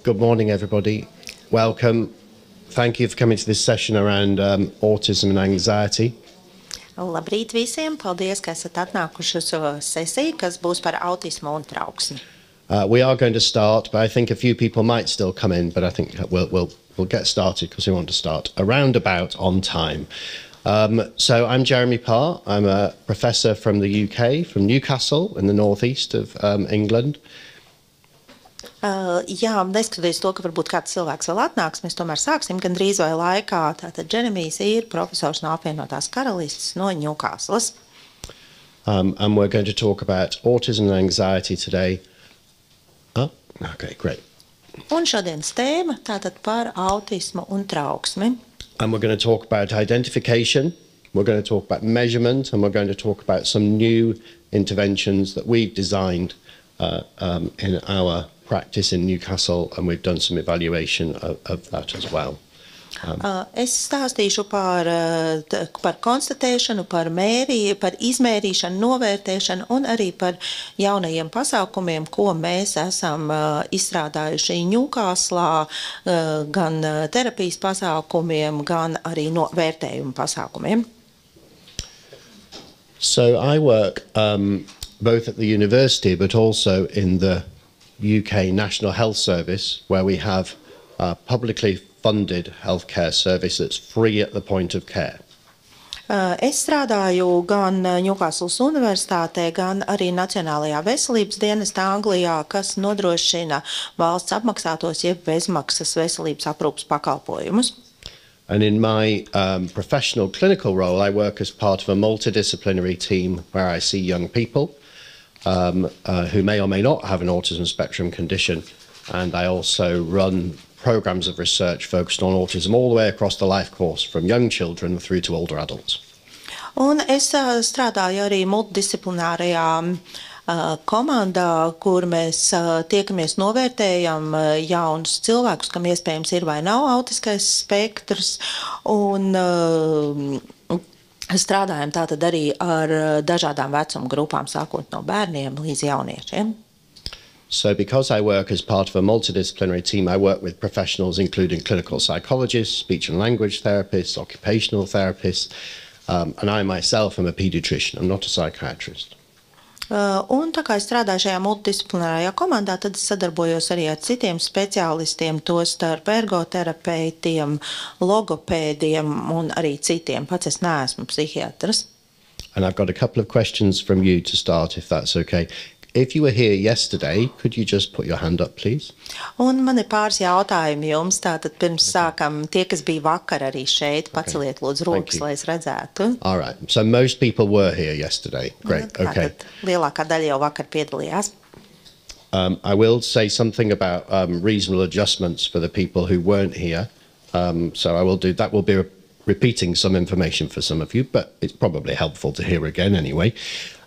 Good morning, everybody. Welcome. Thank you for coming to this session around autism and anxiety. Labrīt visiem! Paldies, ka esat atnākuši uz sesiju, kas būs par autismu un trauksmi. We are going to start, but I think a few people might still come in, but I think we'll get started because we want to start around about on time. So I'm Jeremy Parr. I'm a professor from the UK, from Newcastle in the northeast of England. Jā, neskatoties to, ka varbūt kāds cilvēks vēl atnāks, mēs tomēr sāksim gandrīz vai laikā. Tātad Dženemijs ir profesors no apvienotās karalistes no Newcastles. And we're going to talk about autism and anxiety today. Oh, okay, great. Un šodienas tēma tātad par autismu un trauksmi. And we're going to talk about identification, we're going to talk about measurement, and we're going to talk about some new interventions that we've designed in our practice in Newcastle, and we've done some evaluation of that as well. Es stāstīšu par konstatēšanu, par izmērīšanu, novērtēšanu un arī par jaunajiem pasākumiem, ko mēs esam izstrādājuši Ņūkaslā, gan terapijas pasākumiem, gan arī vērtējumu pasākumiem. So I work both at the university but also in the UK National Health Service, where we have a publicly funded healthcare service that's free at the point of care. Es strādāju gan Ņūkaslas universitātē, gan arī Nacionālajā veselības dienestā Anglijā, kas nodrošina valsts apmaksātos jeb bezmaksas veselības aprūpes pakalpojumus. And in my professional clinical role, I work as part of a multidisciplinary team where I see young people who may or may not have an autism spectrum condition, and I also run programs of research focused on autism all the way across the life course, from young children through to older adults. Un es strādāju arī multidisciplinārajā komandā, kur mēs tiekamies novērtējam jaunus cilvēkus, kam iespējams ir vai nav autiskais spektrs, un strādājam tātad arī ar dažādām vecuma grupām, sākot no bērniem līdz jauniešiem. So because I work as part of a multidisciplinary team, I work with professionals including clinical psychologists, speech and language therapists, occupational therapists, and I myself am a pediatrician. I'm not a psychiatrist. Un tā kā es strādāju šajā multidisciplinārajā komandā, tad es sadarbojos arī ar citiem speciālistiem, tostarp ergoterapeitiem, logopēdiem un arī citiem. Pats es neesmu psihiatrs. And I've got a couple of questions from you to start, if that's okay. If you were here yesterday, could you just put your hand up, please? Un man ir pāris jautājumi jums, tātad pirms sākam, tie, kas bija vakar arī šeit, paceliet lūdzu rokas, lai es redzētu. All right, so most people were here yesterday. Great, okay. Tātad lielākā daļa jau vakar piedalījās. I will say something about reasonable adjustments for the people who weren't here. So I will do that. Will be repeating some information for some of you, but it's probably helpful to hear again anyway.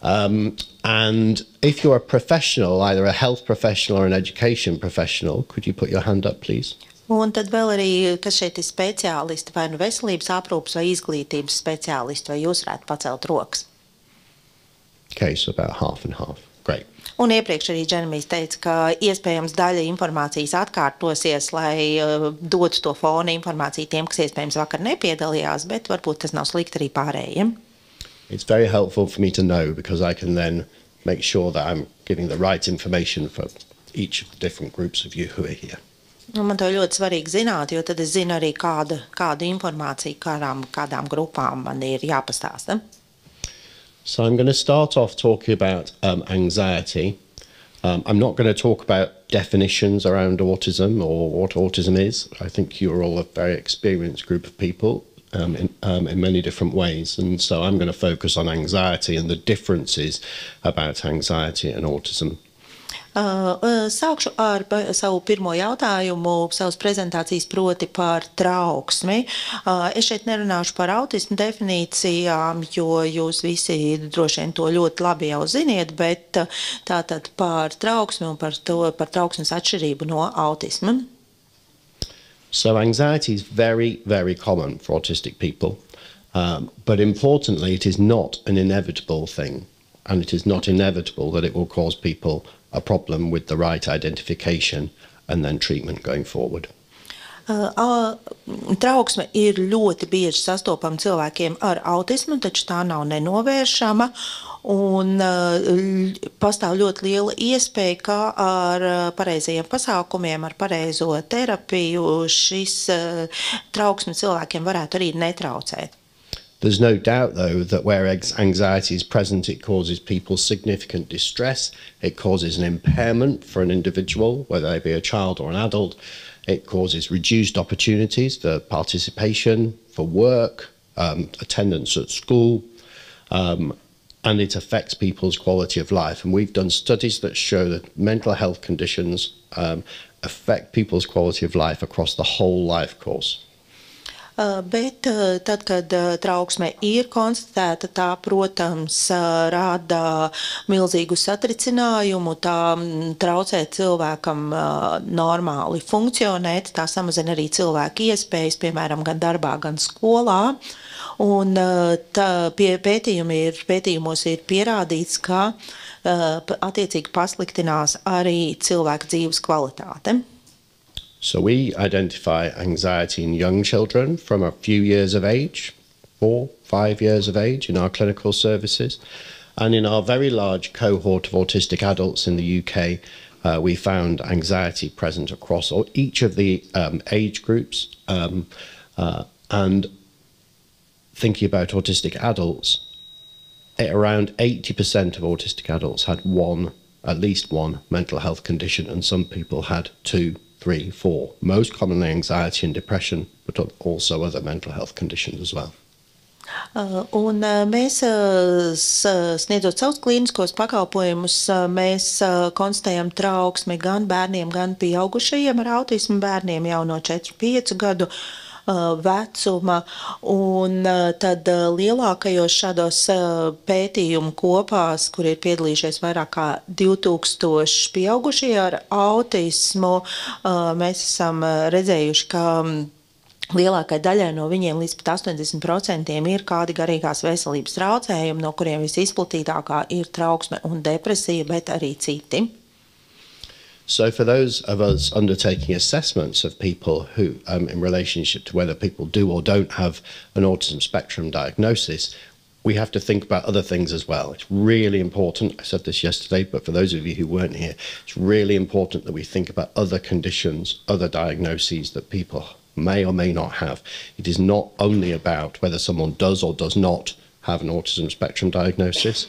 And if you're a professional, either a health professional or an education professional, could you put your hand up, please? Un tad vēl arī, kas šeit ir speciālisti, vai nu veselības aprūpes vai izglītības speciālisti, vai jūs varētu pacelt rokas? Okay, so about half and half. Great. Un iepriekš arī Dženemijs teica, ka iespējams daļa informācijas atkārtosies, lai dotu to fona informāciju tiem, kas iespējams vakar nepiedalījās, bet varbūt tas nav slikti arī pārējiem. It's very helpful for me to know because I can then make sure that I'm giving the right information for each of the different groups of you who are here. Un man to ļoti svarīgi zināt, jo tad es zinu arī kādu informāciju, kādām grupām man ir jāpastāsta. So I'm going to start off talking about anxiety. I'm not going to talk about definitions around autism or what autism is. I think you're all a very experienced group of people in many different ways. And so I'm going to focus on anxiety and the differences about anxiety and autism. Sākšu ar savu pirmo jautājumu, savas prezentācijas proti par trauksmi. Es šeit nerunāšu par autismu definīcijām, jo jūs visi droši vien to ļoti labi jau ziniet, bet tātad par trauksmi un par trauksmes atšķirību no autisma. So anxiety is very, very common for autistic people, but importantly, it is not an inevitable thing, and it is not inevitable that it will cause people a problem with the right identification and then treatment going forward. Trauksme ir ļoti bieži sastopama cilvēkiem ar autismu, taču tā nav nenovēršama. Un pastāv ļoti liela iespēja, ka ar pareizajiem pasākumiem, ar pareizo terapiju šis trauksme cilvēkiem varētu arī netraucēt. There's no doubt, though, that where anxiety is present, it causes people significant distress. It causes an impairment for an individual, whether they be a child or an adult. It causes reduced opportunities for participation, for work, attendance at school, and it affects people's quality of life. And we've done studies that show that mental health conditions affect people's quality of life across the whole life course. Bet tad, kad trauksme ir konstatēta, tā, protams, rada milzīgu satricinājumu, tā traucē cilvēkam normāli funkcionēt, tā samazina arī cilvēku iespējas, piemēram, gan darbā, gan skolā. Un pētījumos ir pierādīts, ka attiecīgi pasliktinās arī cilvēka dzīves kvalitāte. So we identify anxiety in young children from a few years of age, 4, 5 years of age in our clinical services. And in our very large cohort of autistic adults in the UK, we found anxiety present across each of the age groups. And thinking about autistic adults, around 80% of autistic adults had at least one mental health condition, and some people had 2, 3, 4. Most commonly anxiety and depression, but also other mental health conditions as well. Un mēs sniedzot savus klīniskos pakalpojumus, mēs konstatējam trauksmi gan bērniem, gan pieaugušajiem ar autismu, bērniem jau no 4-5 gadu vecuma, un tad lielākajos šādos pētījumu kopās, kur ir piedalījušies vairāk kā 2000 pieaugušie ar autismu, mēs esam redzējuši, ka lielākai daļai no viņiem līdz pat 80% ir kādi garīgās veselības traucējumi, no kuriem visizplatītākā ir trauksme un depresija, bet arī citi. So for those of us undertaking assessments of people who, in relationship to whether people do or don't have an autism spectrum diagnosis, we have to think about other things as well. It's really important, I said this yesterday, but for those of you who weren't here, it's really important that we think about other conditions, other diagnoses that people may or may not have. It is not only about whether someone does or does not have an autism spectrum diagnosis.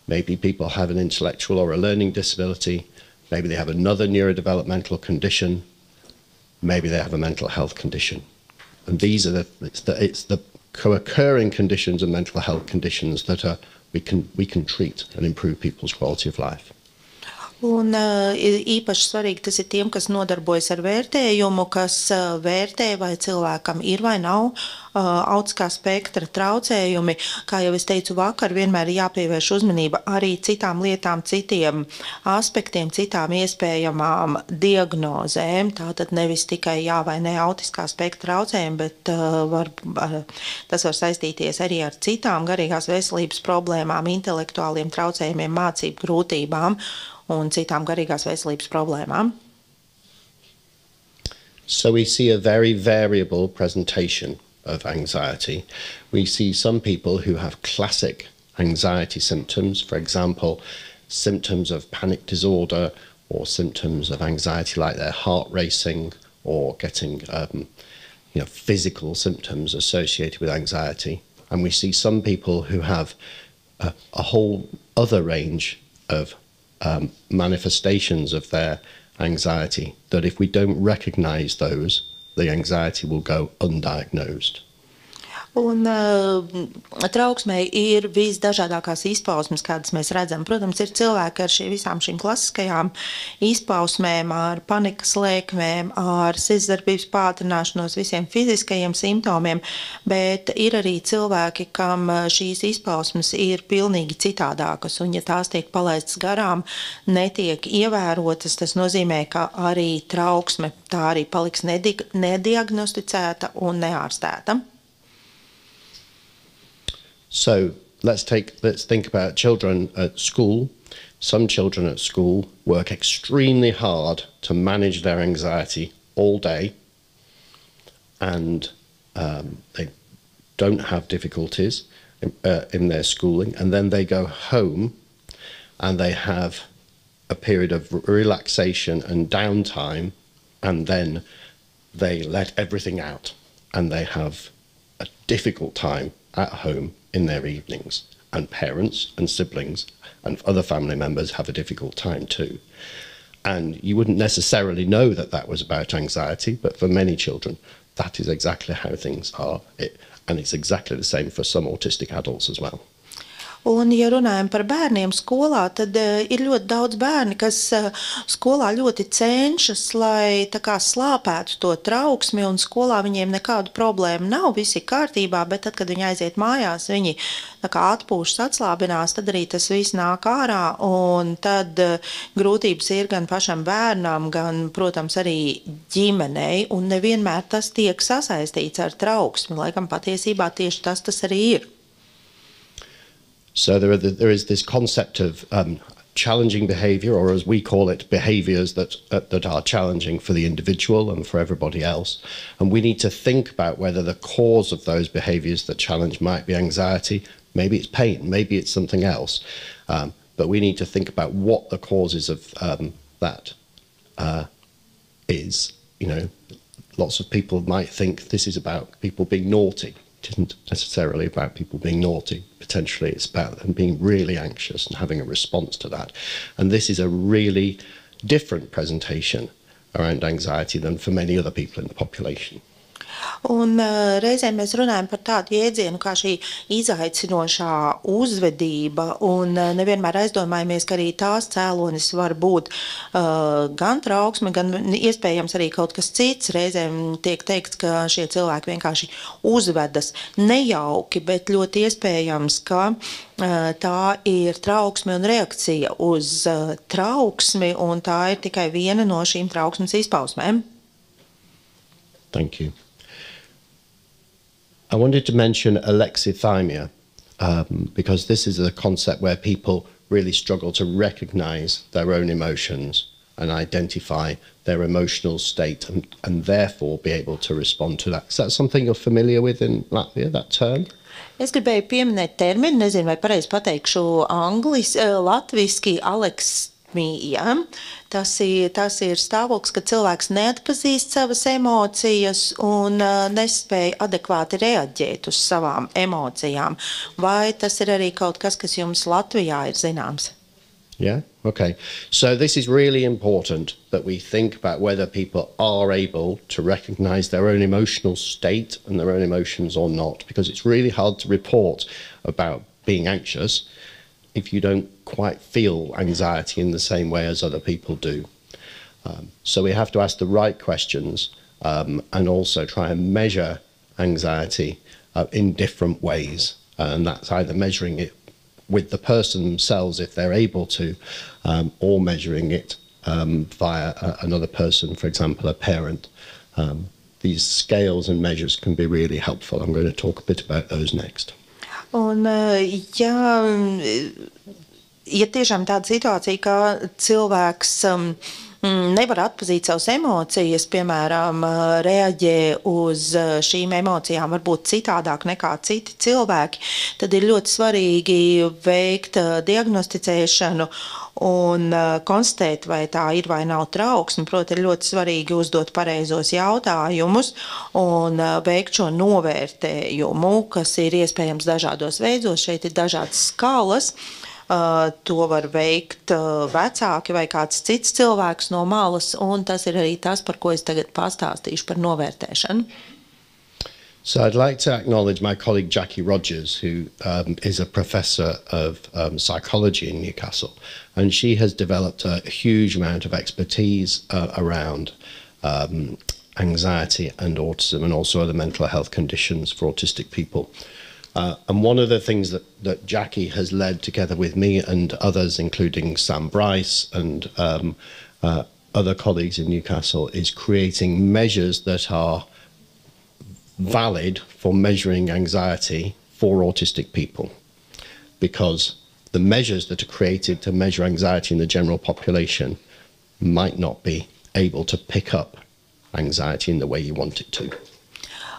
Maybe people have an intellectual or a learning disability. Maybe they have another neurodevelopmental condition. Maybe they have a mental health condition. And these are it's the co-occurring conditions and mental health conditions that we can treat and improve people's quality of life. Un īpaši svarīgi tas ir tiem, kas nodarbojas ar vērtējumu, kas vērtē, vai cilvēkam ir vai nav autiskā spektra traucējumi. Kā jau es teicu vakar, vienmēr jāpievērš uzmanība arī citām lietām, citiem aspektiem, citām iespējamām diagnozēm. Tātad nevis tikai jā vai ne autiskā spektra traucējumi, bet tas var saistīties arī ar citām garīgās veselības problēmām, intelektuāliem traucējumiem, mācību grūtībām un citām garīgās veselības problēmām. So we see a very variable presentation of anxiety. We see some people who have classic anxiety symptoms, for example, symptoms of panic disorder or symptoms of anxiety like their heart racing or getting physical symptoms associated with anxiety. And we see some people who have a whole other range of manifestations of their anxiety, that if we don't recognize those, the anxiety will go undiagnosed. Un trauksmei ir visdažādākās izpausmes, kādas mēs redzam. Protams, ir cilvēki ar visām šīm klasiskajām izpausmēm, ar panikas lēkmēm, ar sirdsdarbības pātrināšanos, visiem fiziskajiem simptomiem, bet ir arī cilvēki, kam šīs izpausmes ir pilnīgi citādākas, un ja tās tiek palaistas garām, netiek ievērotas, tas nozīmē, ka arī trauksme tā arī paliks nediagnosticēta un neārstēta. So let's think about children at school. Some children at school work extremely hard to manage their anxiety all day, and they don't have difficulties in their schooling, and then they go home and they have a period of relaxation and downtime, and then they let everything out and they have a difficult time at home in their evenings, and parents and siblings and other family members have a difficult time too. And you wouldn't necessarily know that that was about anxiety, but for many children that is exactly how things are, and it's exactly the same for some autistic adults as well. Un, ja runājam par bērniem skolā, tad ir ļoti daudz bērni, kas skolā ļoti cenšas, lai tā kā slāpētu to trauksmi, un skolā viņiem nekādu problēmu nav, viss ir kārtībā, bet tad, kad viņi aiziet mājās, viņi tā kā atpūšas, atslābinās, tad arī tas viss nāk ārā, un tad grūtības ir gan pašam bērnam, gan, protams, arī ģimenei, un nevienmēr tas tiek sasaistīts ar trauksmi, laikam patiesībā tieši tas arī ir. So there is this concept of challenging behaviour, or as we call it, behaviours that are challenging for the individual and for everybody else. And we need to think about whether the cause of those behaviours that challenge might be anxiety, maybe it's pain, maybe it's something else. But we need to think about what the causes of that is. You know, lots of people might think this is about people being naughty. It isn't necessarily about people being naughty. Potentially it's about them being really anxious and having a response to that. And this is a really different presentation around anxiety than for many other people in the population. Un reizēm mēs runājam par tādu jēdzienu kā šī izaicinošā uzvedība, un nevienmēr aizdomājamies, ka arī tās cēlonis var būt gan trauksme, gan iespējams arī kaut kas cits. Reizēm tiek teikts, ka šie cilvēki vienkārši uzvedas nejauki, bet ļoti iespējams, ka tā ir trauksme un reakcija uz trauksmi, un tā ir tikai viena no šīm trauksmes izpausmēm. Thank you. I wanted to mention alexithymia because this is a concept where people really struggle to recognise their own emotions and identify their emotional state and therefore be able to respond to that. Is that something you're familiar with in Latvia, that term? Es gribēju pieminēt terminu, nezinu, vai pareizi pateikšu latviski aleksithymija. Tas ir stāvoklis, kad cilvēks neatpazīst savas emocijas un nespēja adekvāti reaģēt uz savām emocijām. Vai tas ir arī kaut kas jums Latvijā ir zināms? Yeah, okay. So this is really important that we think about whether people are able to recognise their own emotional state and their own emotions or not, because it's really hard to report about being anxious if you don't quite feel anxiety in the same way as other people do. So we have to ask the right questions and also try and measure anxiety in different ways. And that's either measuring it with the person themselves if they're able to, or measuring it via another person, for example, a parent. These scales and measures can be really helpful. I'm going to talk a bit about those next. Un, ja tiešām tāda situācija, ka cilvēks nevar atpazīt savas emocijas, piemēram, reaģē uz šīm emocijām varbūt citādāk nekā citi cilvēki, tad ir ļoti svarīgi veikt diagnosticēšanu un konstatēt, vai tā ir vai nav trauksme. Proti, ir ļoti svarīgi uzdot pareizos jautājumus un veikt šo novērtējumu, kas ir iespējams dažādos veidos. Šeit ir dažādas skalas. To var veikt vecāki vai kāds cits cilvēks no malas, un tas ir arī tas, par ko es tagad pastāstīšu par novērtēšanu. So I'd like to acknowledge my colleague Jackie Rogers, who is a professor of psychology in Newcastle, and she has developed a huge amount of expertise around anxiety and autism and also other mental health conditions for autistic people. And one of the things that Jackie has led together with me and others, including Sam Bryce and other colleagues in Newcastle, is creating measures that are valid for measuring anxiety for autistic people. Because the measures that are created to measure anxiety in the general population might not be able to pick up anxiety in the way you want it to.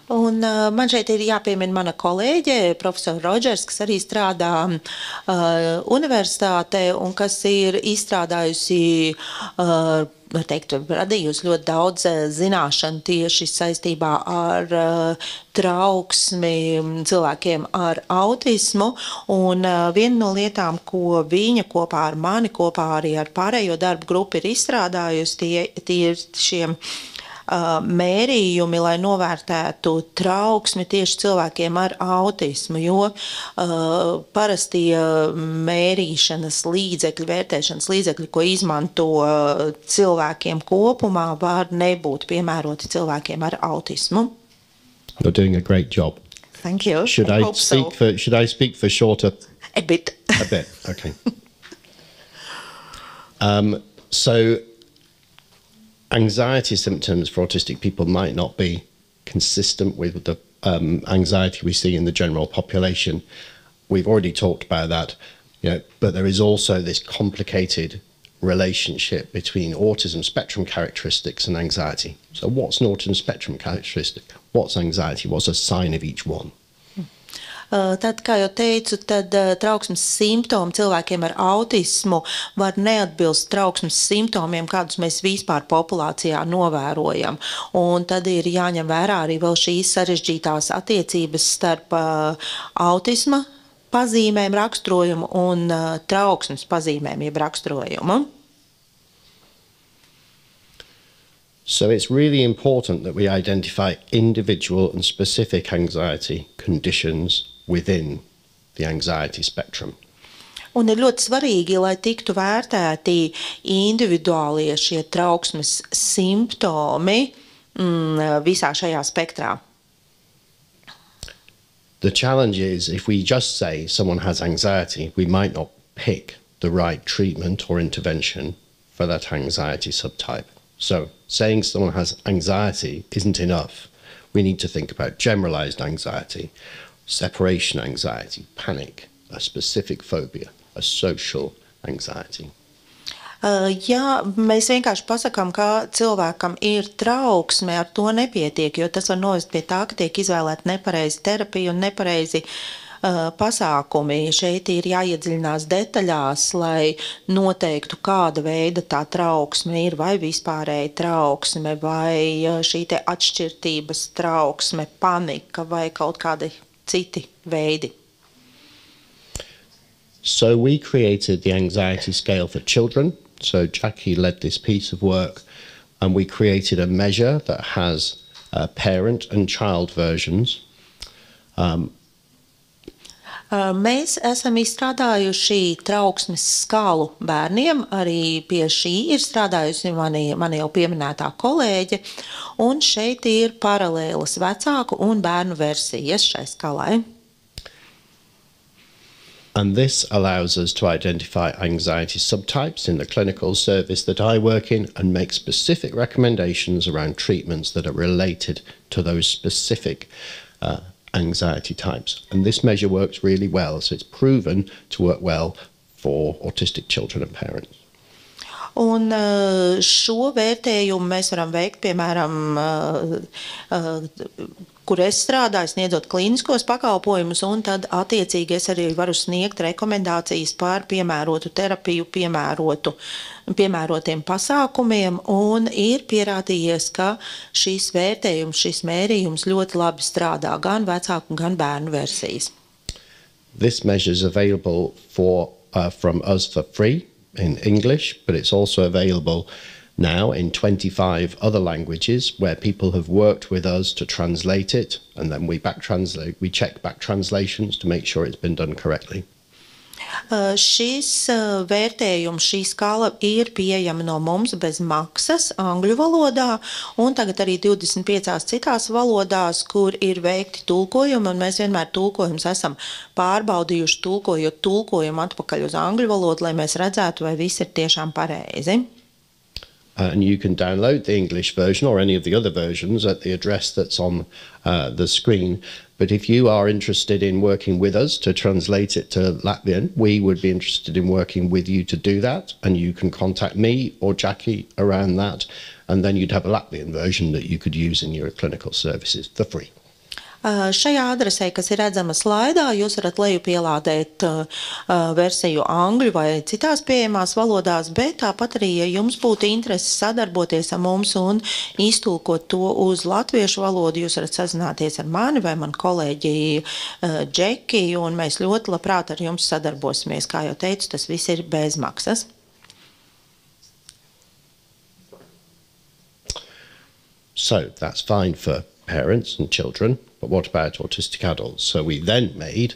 Un man šeit ir jāpiemina mana kolēģe, profesora Rodžers, kas arī strādā universitātē un kas ir izstrādājusi, var teikt, radījusi ļoti daudz zināšanu tieši saistībā ar trauksmi cilvēkiem ar autismu. Un viena no lietām, ko viņa kopā ar mani, kopā arī ar pārējo darbu grupu ir izstrādājusi, tie ir šiem mērījumi, lai novērtētu trauksmi tieši cilvēkiem ar autismu, jo parastie mērīšanas līdzekļi, vērtēšanas līdzekļi, ko izmanto cilvēkiem kopumā, var nebūt piemēroti cilvēkiem ar autismu. You're doing a great job. Thank you. Should I speak for shorter? A bit. A bit, okay. So anxiety symptoms for autistic people might not be consistent with the anxiety we see in the general population. We've already talked about that, but there is also this complicated relationship between autism spectrum characteristics and anxiety. So what's an autism spectrum characteristic? What's anxiety? What's a sign of each one? Tad, kā jau teicu, tad trauksmes simptomi cilvēkiem ar autismu var neatbilst trauksmes simptomiem, kādus mēs vispār populācijā novērojam. Un tad ir jāņem vērā arī vēl šīs sarežģītās attiecības starp autisma pazīmēm raksturojumu un trauksmes pazīmēm jeb raksturojumu. So it's really important that we identify individual and specific anxiety conditions within the anxiety spectrum. Un ir ļoti svarīgi, lai tiktu vērtēti individuālie šie trauksmes simptomi visā šajā spektrā. The challenge is if we just say someone has anxiety, we might not pick the right treatment or intervention for that anxiety subtype. So saying someone has anxiety isn't enough. We need to think about generalized anxiety, separation anxiety, panic, a specific phobia, a social anxiety. Ja mēs vienkārši pasakām, ka cilvēkam ir trauksme, ar to nepietiek, jo tas var novest pie tā, ka tiek izvēlēta nepareizi terapija un nepareizi pasākumi. Šeit ir jāiedziļinās detaļās, lai noteiktu, kāda veida tā trauksme ir, vai vispārēja trauksme, vai šī te atšķirtības trauksme, panika vai kaut kādi citi veidi. So we created the anxiety scale for children. So Jackie led this piece of work and we created a measure that has parent and child versions. Mēs esam izstrādājuši trauksmes skalu bērniem, arī pie šī ir strādājusi mani jau pieminētā kolēģe, un šeit ir paralēlas vecāku un bērnu versijas šai skalai. And this allows us to identify anxiety subtypes in the clinical service that I work in and make specific recommendations around treatments that are related to those specific anxiety types. And this measure works really well, so it's proven to work well for autistic children and parents. Un šo vērtējumu mēs varam veikt, piemēram, kur es strādāju, sniedzot klīniskos pakalpojumus, un tad attiecīgi es arī varu sniegt rekomendācijas par piemērotu terapiju, piemērotiem pasākumiem, un ir pierādījies, ka šis vērtējums, šis mērījums ļoti labi strādā gan vecāku, gan bērnu versijas. This measure is available from us for free in English, but it's also available now in 25 other languages where people have worked with us to translate it, and then we check back translations to make sure it's been done correctly. Šis vērtējums, šī skala ir pieejama no mums bez maksas angļu valodā, un tagad arī 25 citās valodās, kur ir veikti tulkojumi, un mēs vienmēr tulkojumus esam pārbaudījuši, tulkojot tulkojumu atpakaļ uz angļu valodu, lai mēs redzētu, vai viss ir tiešām pareizi. and you can download the English version or any of the other versions at the address that's on the screen. But if you are interested in working with us to translate it to Latvian, we would be interested in working with you to do that. And you can contact me or Jackie around that. And then you'd have a Latvian version that you could use in your clinical services for free. Šajā adresē, kas ir redzama slaidā, jūs varat lejupielādēt versiju angļu vai citās pieejamās valodās, bet tāpat arī, ja jums būtu interesi sadarboties ar mums un iztulkot to uz latviešu valodu, jūs varat sazināties ar mani vai manu kolēģi Džeki, un mēs ļoti labprāt ar jums sadarbosimies. Kā jau teicu, tas viss ir bez maksas. So that's fine for parents and children, but what about autistic adults? So we then made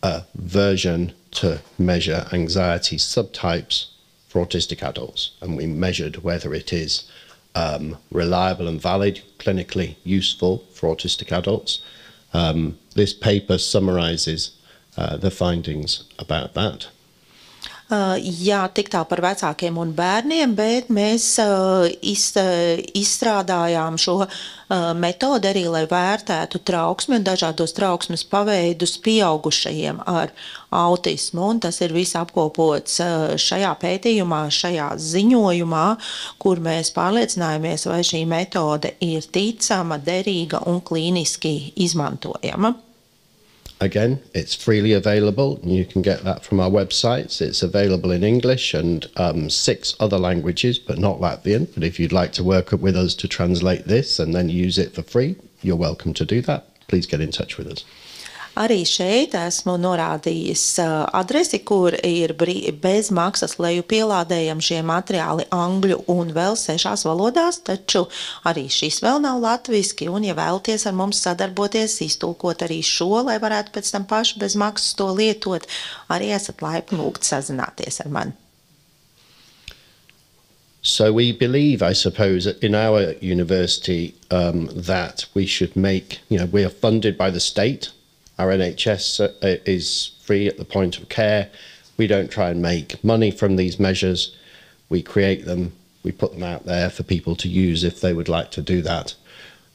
a version to measure anxiety subtypes for autistic adults, and we measured whether it is reliable and valid, clinically useful for autistic adults. This paper summarizes the findings about that. Jā, tik tā par vecākiem un bērniem, bet mēs izstrādājām šo metodi arī, lai vērtētu trauksmi un dažādos trauksmes paveidus pieaugušajiem ar autismu. Un tas ir viss apkopots šajā pētījumā, šajā ziņojumā, kur mēs pārliecinājāmies, vai šī metode ir ticama, derīga un klīniski izmantojama. Again, it's freely available, and you can get that from our websites. It's available in English and 6 other languages, but not Latvian. But if you'd like to work with us to translate this and then use it for free, you're welcome to do that. Please get in touch with us. Arī šeit esmu norādījis adresi, kur ir bez maksas lejupielādējami šie materiāli angļu un vēl 6 valodās, taču arī šis vēl nav latviski, un ja vēlaties ar mums sadarboties, iztulkot arī šo, lai varētu pēc tam paši bez maksas to lietot, arī esat laipni lūgt sazināties ar mani. So we believe, I suppose, in our university that we should make, we are funded by the state. Our NHS is free at the point of care. We don't try and make money from these measures. We create them, we put them out there for people to use if they would like to do that.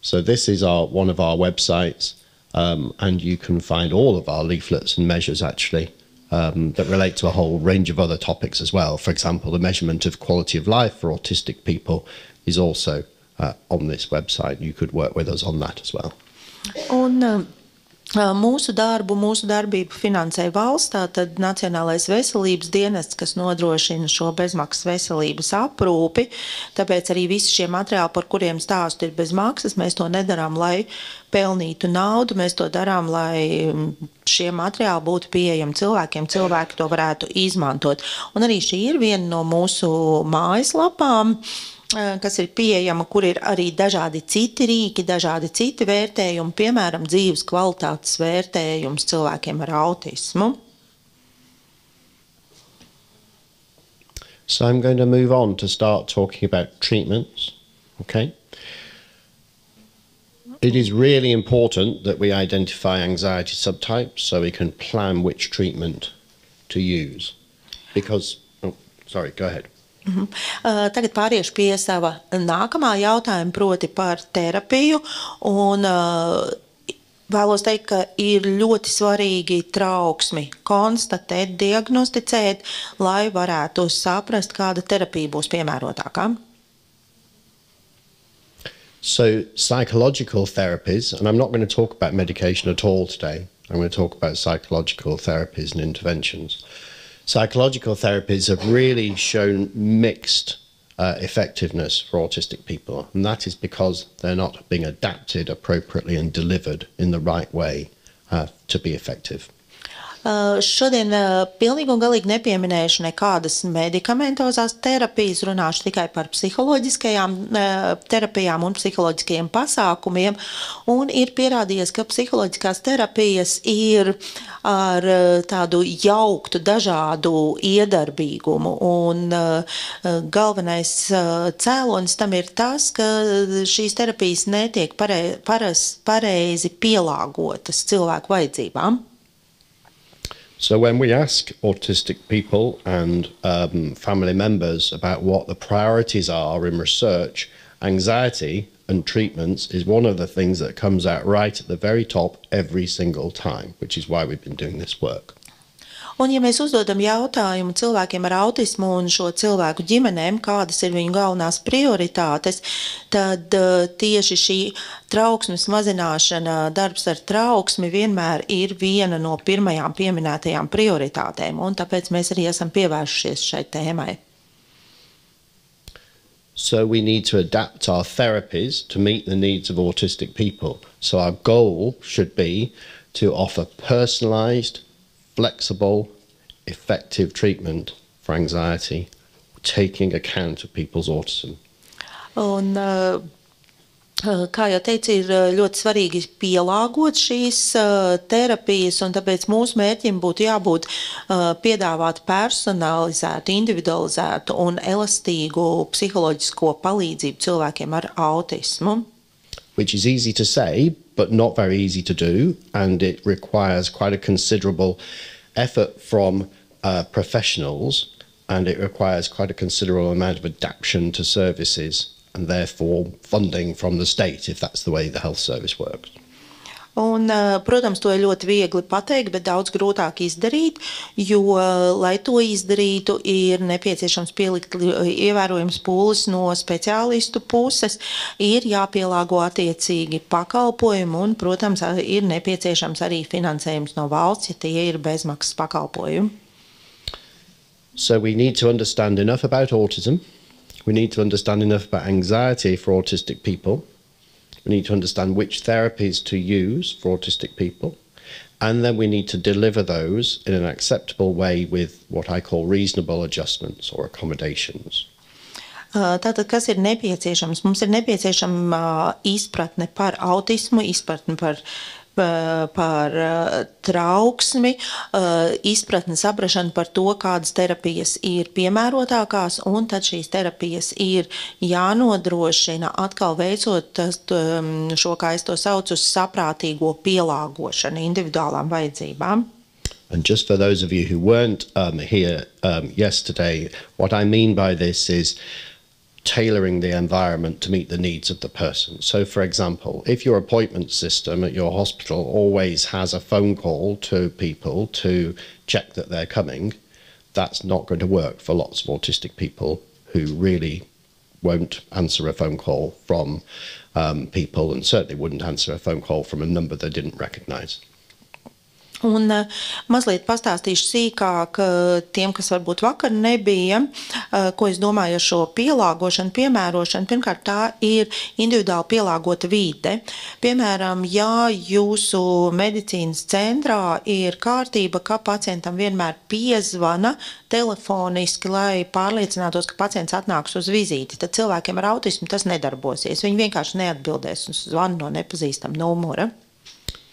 So this is one of our websites, and you can find all of our leaflets and measures actually that relate to a whole range of other topics as well. For example, the measurement of quality of life for autistic people is also on this website. You could work with us on that as well. Mūsu darbību finansē valsts, tātad Nacionālais veselības dienests, kas nodrošina šo bezmaksas veselības aprūpi, tāpēc arī visi šie materiāli, par kuriem stāstu, ir bez maksas. Mēs to nedarām, lai pelnītu naudu, mēs to darām, lai šie materiāli būtu pieejami cilvēkiem, cilvēki to varētu izmantot. Un arī šī ir viena no mūsu mājaslapām, kas ir pieejama, kur ir arī dažādi citi rīki, dažādi citi vērtējumi, piemēram, dzīves kvalitātes vērtējums cilvēkiem ar autismu. So I'm going to move on to start talking about treatments, okay? It is really important that we identify anxiety subtypes so we can plan which treatment to use. Because, sorry, go ahead. Tagad pāriešu pie sava nākamā jautājuma, proti par terapiju, un vēlos teikt, ka ir ļoti svarīgi trauksmi konstatēt, diagnosticēt, lai varētu saprast, kāda terapija būs piemērotākā. So psychological therapies, and I'm not going to talk about medication at all today, I'm going to talk about psychological therapies and interventions. Psychological therapies have really shown mixed effectiveness for autistic people, and that is because they're not being adapted appropriately and delivered in the right way to be effective. Šodien pilnīgi un galīgi nepieminēšu nekādas medikamentozās terapijas, runāšu tikai par psiholoģiskajām terapijām un psiholoģiskajiem pasākumiem, un ir pierādījies, ka psiholoģiskās terapijas ir ar tādu jauktu dažādu iedarbīgumu, un galvenais cēlonis tam ir tas, ka šīs terapijas netiek pareizi pielāgotas cilvēku vajadzībām. So when we ask autistic people and family members about what the priorities are in research, anxiety and treatments is one of the things that comes out right at the very top every single time, which is why we've been doing this work. Un, ja mēs uzdodam jautājumu cilvēkiem ar autismu un šo cilvēku ģimenēm, kādas ir viņu galvenās prioritātes, tad tieši šī trauksmes mazināšana, darbs ar trauksmi vienmēr ir viena no pirmajām pieminētajām prioritātēm, un tāpēc mēs arī esam pievērsušies šai tēmai. So we need to adapt our therapies to meet the needs of autistic people. So our goal should be to offer personalised, flexible, effective treatment for anxiety, taking account of people's autism. Un, kā jau teicu, ir ļoti svarīgi pielāgot šīs terapijas, un tāpēc mūsu mērķim būtu jābūt piedāvāt personalizētu, individualizētu un elastīgu psiholoģisko palīdzību cilvēkiem ar autismu. Which is easy to say, but not very easy to do, and it requires quite a considerable effort from professionals, and it requires quite a considerable amount of adaptation to services, and therefore funding from the state, if that's the way the health service works. Un, protams, to ir ļoti viegli pateikt, bet daudz grūtāk izdarīt, jo, lai to izdarītu, ir nepieciešams pielikt ievērojams pūles no speciālistu puses, ir jāpielāgo attiecīgi pakalpojumi un, protams, ir nepieciešams arī finansējums no valsts, ja tie ir bezmaksas pakalpojumi. So we need to understand enough about autism. We need to understand enough about anxiety for autistic people. We need to understand which therapies to use for autistic people. And then we need to deliver those in an acceptable way with what I call reasonable adjustments or accommodations. Tātad, kas ir nepieciešams? Mums ir nepieciešama izpratne par autismu, izpratne par trauksmi, izpratne, saprašana par to, kādas terapijas ir piemērotākās, un tad šīs terapijas ir jānodrošina atkal veicot šo, kā es to saucu, saprātīgo pielāgošanu individuālām vajadzībām. And just for those of you who weren't here yesterday, what I mean by this is tailoring the environment to meet the needs of the person. So, for example, if your appointment system at your hospital always has a phone call to people to check that they're coming, that's not going to work for lots of autistic people who really won't answer a phone call from people, and certainly wouldn't answer a phone call from a number they didn't recognise. Un mazliet pastāstīšu sīkāk tiem, kas varbūt vakar nebija, ko es domāju ar šo pielāgošanu, piemērošanu. Pirmkārt, tā ir individuāli pielāgota vide. Piemēram, ja jūsu medicīnas centrā ir kārtība, ka pacientam vienmēr piezvana telefoniski, lai pārliecinātos, ka pacients atnāks uz vizīti, tad cilvēkiem ar autismu tas nedarbosies. Viņi vienkārši neatbildēs uz zvanu no nepazīstama numura.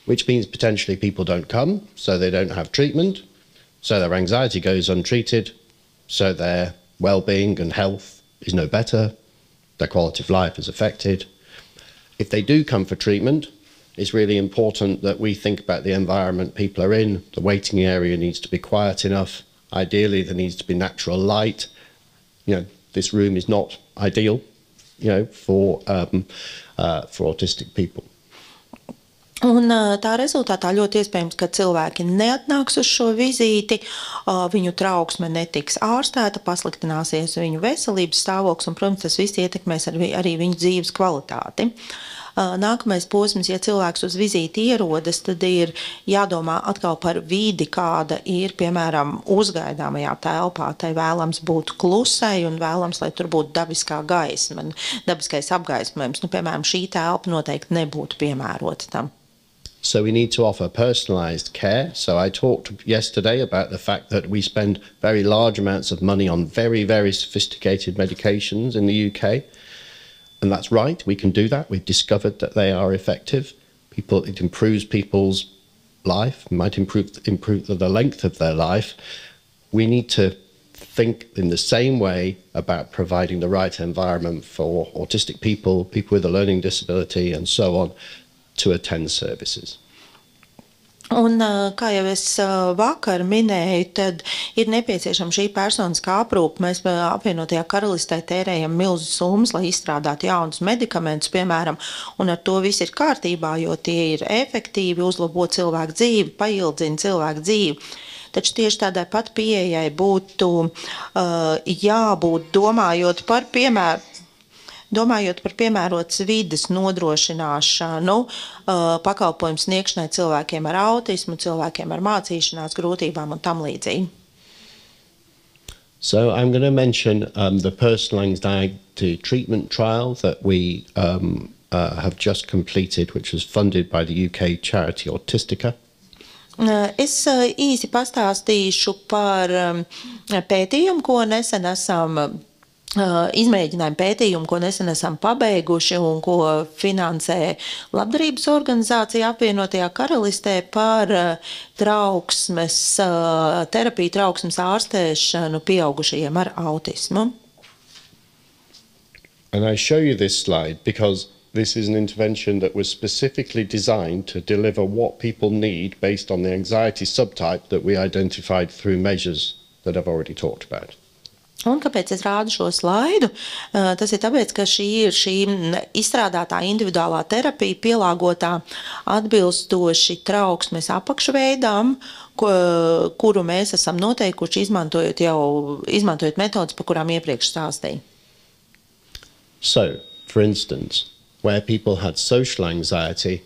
Which means potentially people don't come, so they don't have treatment, so their anxiety goes untreated, so their well-being and health is no better, their quality of life is affected. If they do come for treatment, it's really important that we think about the environment people are in. The waiting area needs to be quiet enough. Ideally, there needs to be natural light. You know, this room is not ideal, you know, for autistic people. Un tā rezultātā ļoti iespējams, ka cilvēki neatnāks uz šo vizīti, viņu trauksme netiks ārstēta, pasliktināsies viņu veselības stāvoklis, un, protams, tas viss ietekmēs arī viņu dzīves kvalitāti. Nākamais posms, ja cilvēks uz vizīti ierodas, tad ir jādomā atkal par vidi, kāda ir, piemēram, uzgaidāmajā telpā. Tai vēlams būt klusai un vēlams, lai tur būtu dabiskā gaisma, dabiskais apgaismojums. Piemēram, šī telpa noteikti nebūtu piemērota tam. So we need to offer personalised care. So I talked yesterday about the fact that we spend very large amounts of money on very, very sophisticated medications in the UK. And that's right, we can do that. We've discovered that they are effective. It improves people's life, might improve the length of their life. We need to think in the same way about providing the right environment for autistic people, people with a learning disability and so on, to attend services. Un, kā jau es vakar minēju, tad ir nepieciešama šī personiskā aprūpe. Mēs apvienotajā karalistē tērējam milzu summas, lai izstrādātu jaunus medikamentus, piemēram, un ar to viss ir kārtībā, jo tie ir efektīvi, uzlabo cilvēku dzīvi, paildzina cilvēku dzīvi. Taču tieši tādai pat pieejai būtu jābūt domājot par piemērotas vides nodrošināšanu, pakalpojumu sniegšanai cilvēkiem ar autismu, cilvēkiem ar mācīšanās grūtībām un tam līdzīgi. So I'm going to mention the personal anxiety treatment trial that we have just completed, which was funded by the UK charity Autistica. Es īsi pastāstīšu par pētījumu, ko nesen esam izmēģinājumu pētījumu, ko nesen esam pabeiguši un ko finansē labdarības organizācija apvienotajā karalistē par trauksmes terapiju, trauksmes ārstēšanu pieaugušajiem ar autismu. And I show you this slide because this is an intervention that was specifically designed to deliver what people need based on the anxiety subtype that we identified through measures that I've already talked about. Un kāpēc es rādu šo slaidu? Tas ir tāpēc, ka šī ir šī izstrādātā individuālā terapija pielāgotā atbilstoši trauksmes apakšveidām, kuru mēs esam noteikuši izmantojot metodas, par kurām iepriekš stāstīju. So, for instance, where people had social anxiety,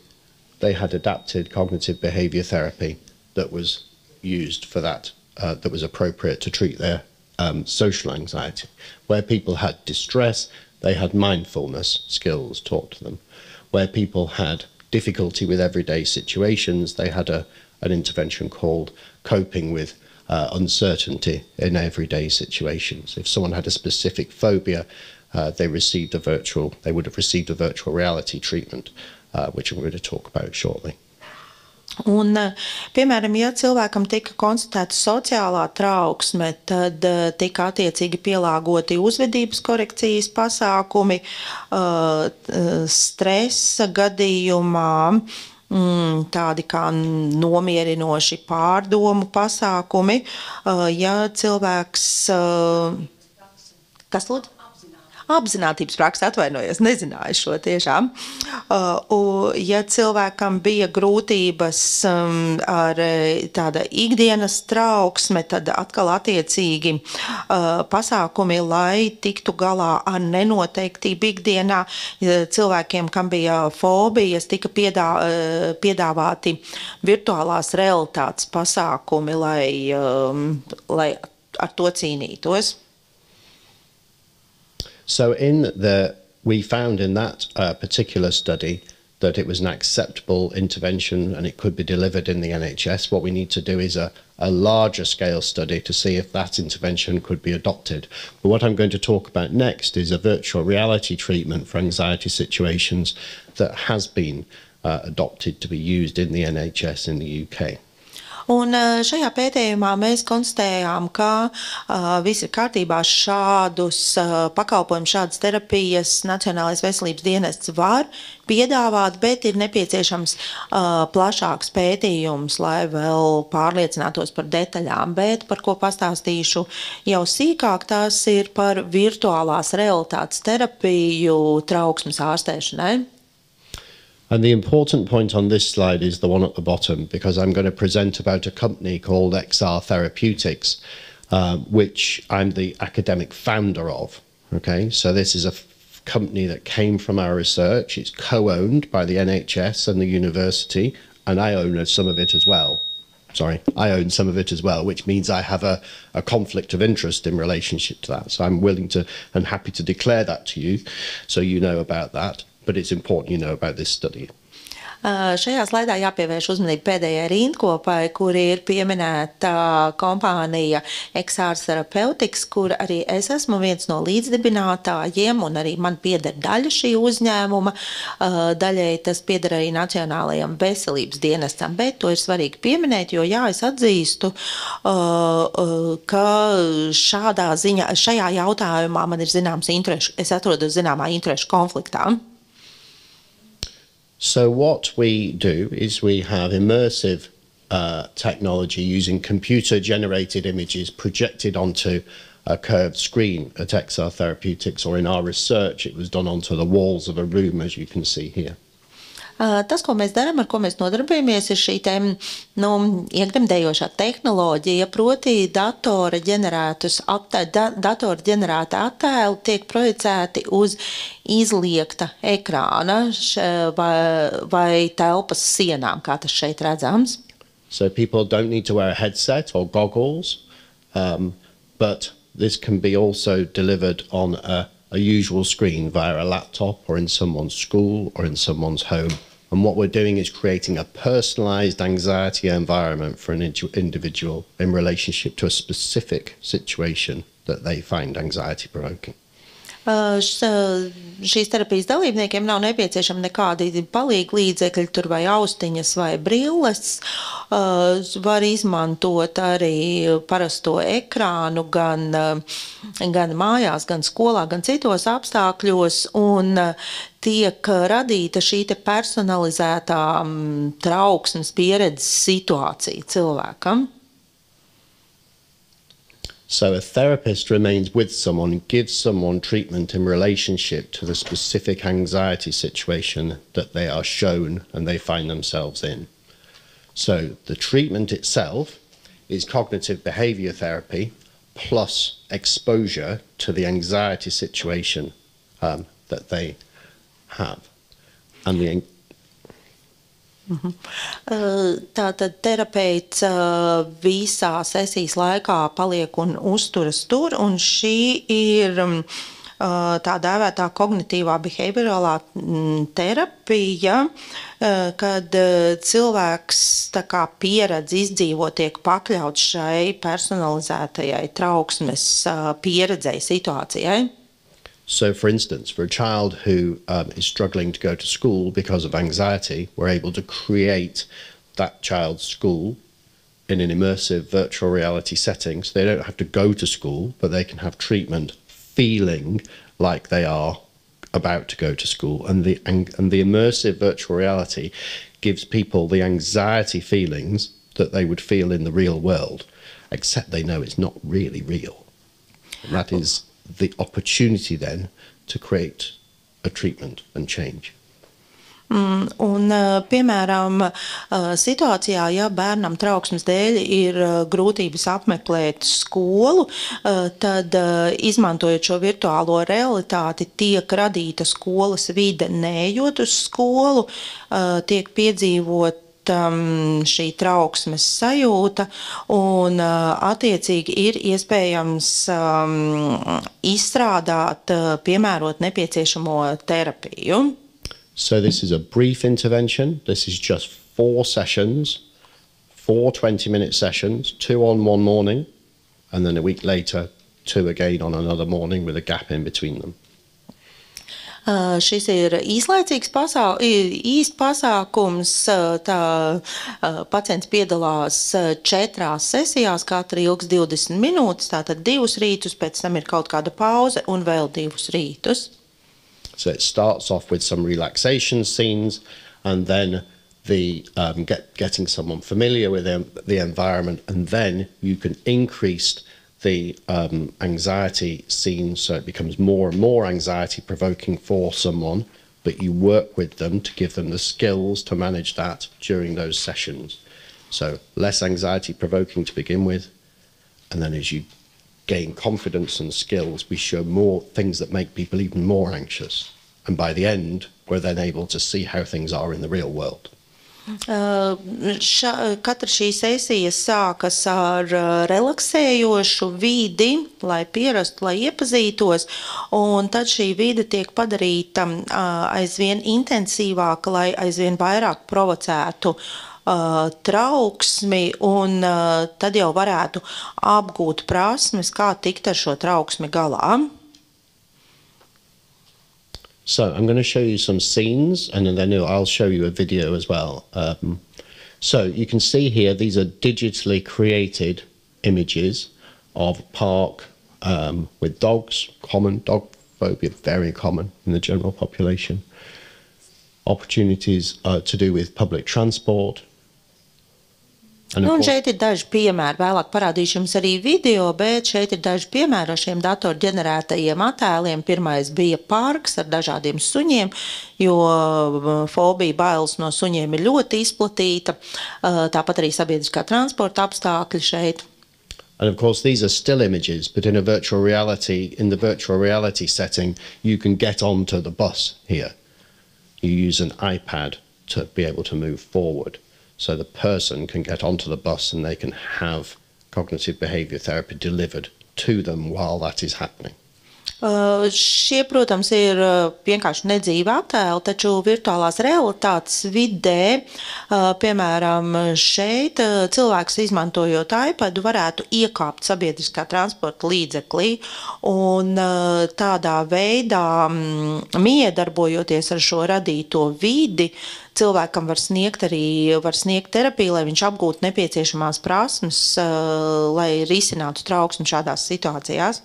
they had adapted cognitive behavior therapy that was used for that, that was appropriate to treat their social anxiety. Where people had distress, they had mindfulness skills taught to them. Where people had difficulty with everyday situations, they had an intervention called coping with uncertainty in everyday situations. If someone had a specific phobia, they would have received a virtual reality treatment, which I'm going to talk about shortly. Un, piemēram, ja cilvēkam tika konstatēta sociālā trauksme, tad tika attiecīgi pielāgoti uzvedības korekcijas pasākumi, stresa gadījumā, tādi kā nomierinoši pārdomu pasākumi, ja cilvēks... Kas lūdzu? Apzinātības prakse, atvainojos, nezināju šo tiešām. Ja cilvēkam bija grūtības ar tāda ikdienas trauksme, tad atkal attiecīgi pasākumi, lai tiktu galā ar nenoteiktību ikdienā. Cilvēkiem, kam bija fobijas, tika piedāvāti virtuālās realitātes pasākumi, lai ar to cīnītos. So we found in that particular study that it was an acceptable intervention and it could be delivered in the NHS. What we need to do is a larger scale study to see if that intervention could be adopted. But what I'm going to talk about next is a virtual reality treatment for anxiety situations that has been adopted to be used in the NHS in the UK. Un šajā pētījumā mēs konstatējām, ka viss ir kārtībā, šādus pakalpojumus, šādas terapijas Nacionālais veselības dienests var piedāvāt, bet ir nepieciešams plašāks pētījums, lai vēl pārliecinātos par detaļām. Bet par ko pastāstīšu jau sīkāk, tās ir par virtuālās realitātes terapiju trauksmes ārstēšanai. And the important point on this slide is the one at the bottom, because I'm going to present about a company called XR Therapeutics, which I'm the academic founder of. Okay, so this is a company that came from our research. It's co-owned by the NHS and the university, and I own some of it as well. I own some of it as well, which means I have a conflict of interest in relationship to that. So I'm willing to and happy to declare that to you, so you know about that. But it's important you know about this study. Šajā slaidā jāpievērš uzmanība pēdējai rindkopai, kur ir pieminēta kompānija XR Therapeutics, kur arī es esmu viens no līdzdibinātājiem un arī man pieder daļa šī uzņēmuma. Daļēji tas pieder arī Nacionālajam veselības dienestam, bet to ir svarīgi pieminēt, jo jā, es atzīstu, ka šajā jautājumā man ir zināms interešu, es atrodu zināmā interešu konfliktā. So what we do is we have immersive technology using computer-generated images projected onto a curved screen at XR Therapeutics, or in our research, it was done onto the walls of a room, as you can see here. Tas, ko mēs darām, ar ko mēs nodarbojamies, ir šī iegremdējošā tehnoloģija, proti datora ģenerēta attēli tiek projicēti uz izliekta ekrāna vai telpas sienām, kā tas šeit redzams. So people don't need to wear a headset or goggles, but this can be also delivered on a usual screen via a laptop or in someone's school or in someone's home. And what we're doing is creating a personalized anxiety environment for an individual in relationship to a specific situation that they find anxiety provoking. Šīs terapijas dalībniekiem nav nepieciešami nekādi palīgi līdzekļi, tur vai austiņas vai brilles. Var izmantot arī parasto ekrānu gan mājās, gan skolā, gan citos apstākļos, un tiek radīta šī te personalizētā trauksmes pieredzes situācija cilvēkam. So a therapist remains with someone and gives someone treatment in relationship to the specific anxiety situation that they are shown and they find themselves in. So the treatment itself is cognitive behavior therapy plus exposure to the anxiety situation that they have. And Tātad terapeits visā sesijas laikā paliek un uzturas tur, un šī ir tā dēvētā kognitīvā behaviorālā terapija, kad cilvēks tā kā pieredz izdzīvot, tiek pakļauts šai personalizētajai trauksmes pieredzei situācijai. So, for instance, for a child who is struggling to go to school because of anxiety, we're able to create that child's school in an immersive virtual reality setting. So they don't have to go to school, but they can have treatment feeling like they are about to go to school. And the immersive virtual reality gives people the anxiety feelings that they would feel in the real world, except they know it's not really real. And that is the opportunity then to create a treatment and change. Piemēram, situācijā, ja bērnam trauksmes dēļ ir grūtības apmeklēt skolu, tad, izmantojot šo virtuālo realitāti, tiek radīta skolas vide neejot uz skolu, tiek piedzīvot šī trauksmes sajūta, un attiecīgi ir iespējams izstrādāt, piemērot nepieciešamo terapiju. So this is a brief intervention. This is just 4 sessions, 4 20-minute sessions, 2 on one morning, and then a week later, 2 again on another morning with a gap in between them. Šis ir īslaicīgs pasākums, pacients piedalās 4 sesijās, katra ilgs 20 minūtes, tātad 2 rītus, pēc tam ir kaut kāda pauze un vēl 2 rītus. So it starts off with some relaxation scenes, and then the getting someone familiar with the environment, and then you can increase the anxiety scene, so it becomes more and more anxiety provoking for someone, but you work with them to give them the skills to manage that during those sessions. So less anxiety provoking to begin with, and then as you gain confidence and skills, we show more things that make people even more anxious, and by the end we're then able to see how things are in the real world. Katra šī sesija sākas ar relaksējošu vidi, lai pierastu, lai iepazītos, un tad šī vide tiek padarīta aizvien intensīvāka, lai aizvien vairāk provocētu trauksmi, un tad jau varētu apgūt prasmes, kā tikt ar šo trauksmi galā. So I'm going to show you some scenes, and then I'll show you a video as well. So you can see here, these are digitally created images of a park with dogs, common dog phobia, very common in the general population. Opportunities to do with public transport, And of Nu, un course, šeit ir daži piemēri, vēlāk parādīšu jums arī video, bet šeit ir daži piemēri ar šiem datoru ģenerētajiem attēliem. Pirmais bija parks ar dažādiem suņiem, jo fobija, bailes no suņiem ir ļoti izplatīta. Tāpat arī sabiedriskā transporta apstākļi šeit. And of course, these are still images, but in the virtual reality setting, you can get onto the bus here. You use an iPad to be able to move forward. So the person can get onto the bus and they can have cognitive behavior therapy delivered to them while that is happening. Šie, protams, ir vienkārši nedzīvi attēli, taču virtuālās realitātes vidē, piemēram, šeit cilvēks izmantojot iPadu varētu iekāpt sabiedriskā transporta līdzeklī un tādā veidā miedarbojoties ar šo radīto vidi, cilvēkam var sniegt terapiju, lai viņš apgūtu nepieciešamās prasmes, lai risinātu trauksmi šādās situācijās.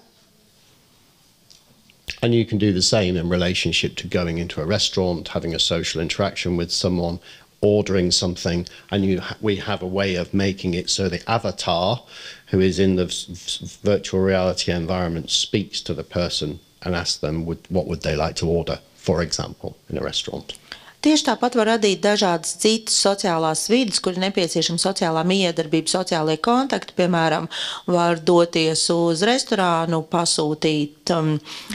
And you can do the same in relationship to going into a restaurant, having a social interaction with someone, ordering something, and we have a way of making it so the avatar who is in the virtual reality environment speaks to the person and asks them what would they like to order, for example, in a restaurant. Tieši tāpat var radīt dažādas citas sociālās vides, kur ir nepieciešama sociālā miedarbība, sociālie kontakti. Piemēram, var doties uz restorānu, pasūtīt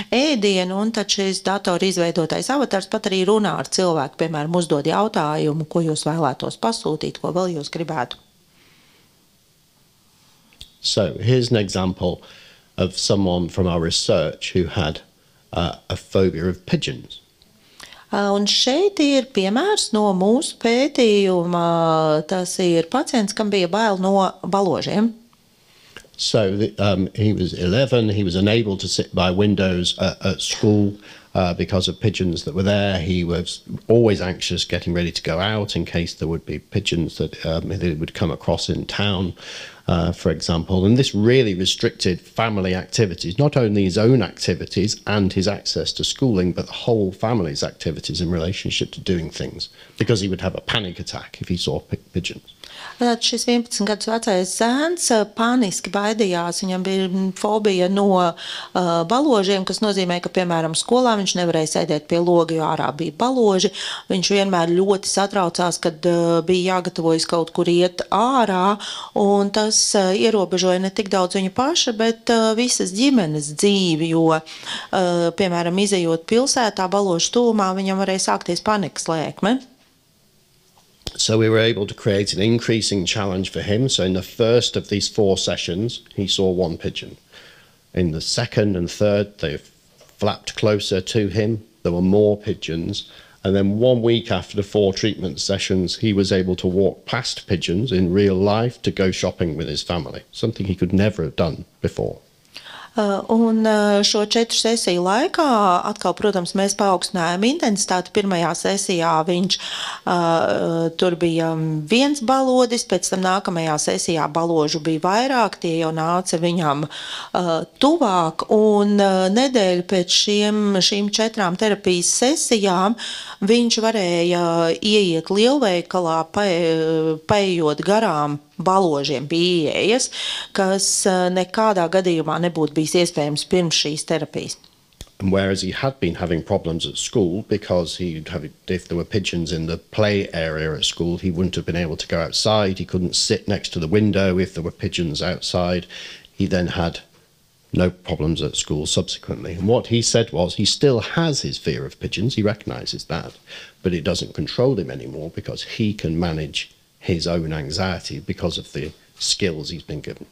ēdienu, un tad šis datora izveidotais avatars pat arī runā ar cilvēku. Piemēram, uzdod jautājumu, ko jūs vēlētos pasūtīt, ko vēl jūs gribētu. So here's an example of someone from our research who had a phobia of pigeons. Un šeit ir piemērs no mūsu pētījuma. Tas ir pacients, kam bija bail no baložiem. So he was 11. He was unable to sit by windows at school because of pigeons that were there. He was always anxious, getting ready to go out in case there would be pigeons that they would come across in town, for example. And this really restricted family activities, not only his own activities and his access to schooling, but the whole family's activities in relationship to doing things, because he would have a panic attack if he saw pigeons. Šis 11 gadus vecais zēns paniski baidījās. Viņam bija fobija no baložiem, kas nozīmē, ka, piemēram, skolā viņš nevarēja sēdēt pie loga, jo ārā bija baloži. Viņš vienmēr ļoti satraucās, kad bija jāgatavojas kaut kur iet ārā, un tas ierobežoja ne tik daudz viņa paša, bet visas ģimenes dzīvi, jo, piemēram, izejot pilsētā baložu tūmā, viņam varēja sākties panikas lēkme. So we were able to create an increasing challenge for him. So in the first of these 4 sessions, he saw 1 pigeon. In the second and third, they flapped closer to him. There were more pigeons. And then 1 week after the 4 treatment sessions, he was able to walk past pigeons in real life to go shopping with his family, something he could never have done before. Un šo 4 sesiju laikā, atkal, protams, mēs paaugstinājām intensitāti. Pirmajā sesijā viņš tur bija 1 balodis, pēc tam nākamajā sesijā baložu bija vairāk, tie jau nāca viņam tuvāk, un nedēļu pēc šīm 4 terapijas sesijām viņš varēja ieiet lielveikalā, paejot garām baložiem pie ieejas, kas nekādā gadījumā nebūtu bijis iespējams pirms šīs terapijas. And whereas he had been having problems at school because if there were pigeons in the play area at school, he wouldn't have been able to go outside. He couldn't sit next to the window if there were pigeons outside. He then had no problems at school subsequently. And what he said was he still has his fear of pigeons. He recognizes that, but it doesn't control him anymore because he can manage his own anxiety because of the skills he's been given.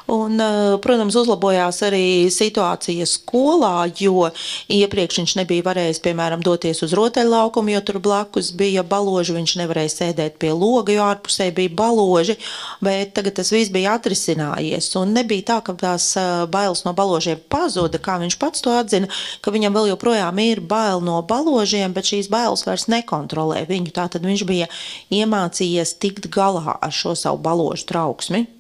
Un, protams, uzlabojās arī situācija skolā, jo iepriekš viņš nebija varējis, piemēram, doties uz rotaļlaukumu, jo tur blakus bija baloži, viņš nevarēja sēdēt pie loga, jo ārpusē bija baloži, bet tagad tas viss bija atrisinājies. Un nebija tā, ka tās bailes no baložiem pazuda, kā viņš pats to atzina, ka viņam vēl joprojām ir bail no baložiem, bet šīs bailes vairs nekontrolē viņu. Tātad viņš bija iemācījies tikt galā ar šo savu baložu trauksmi.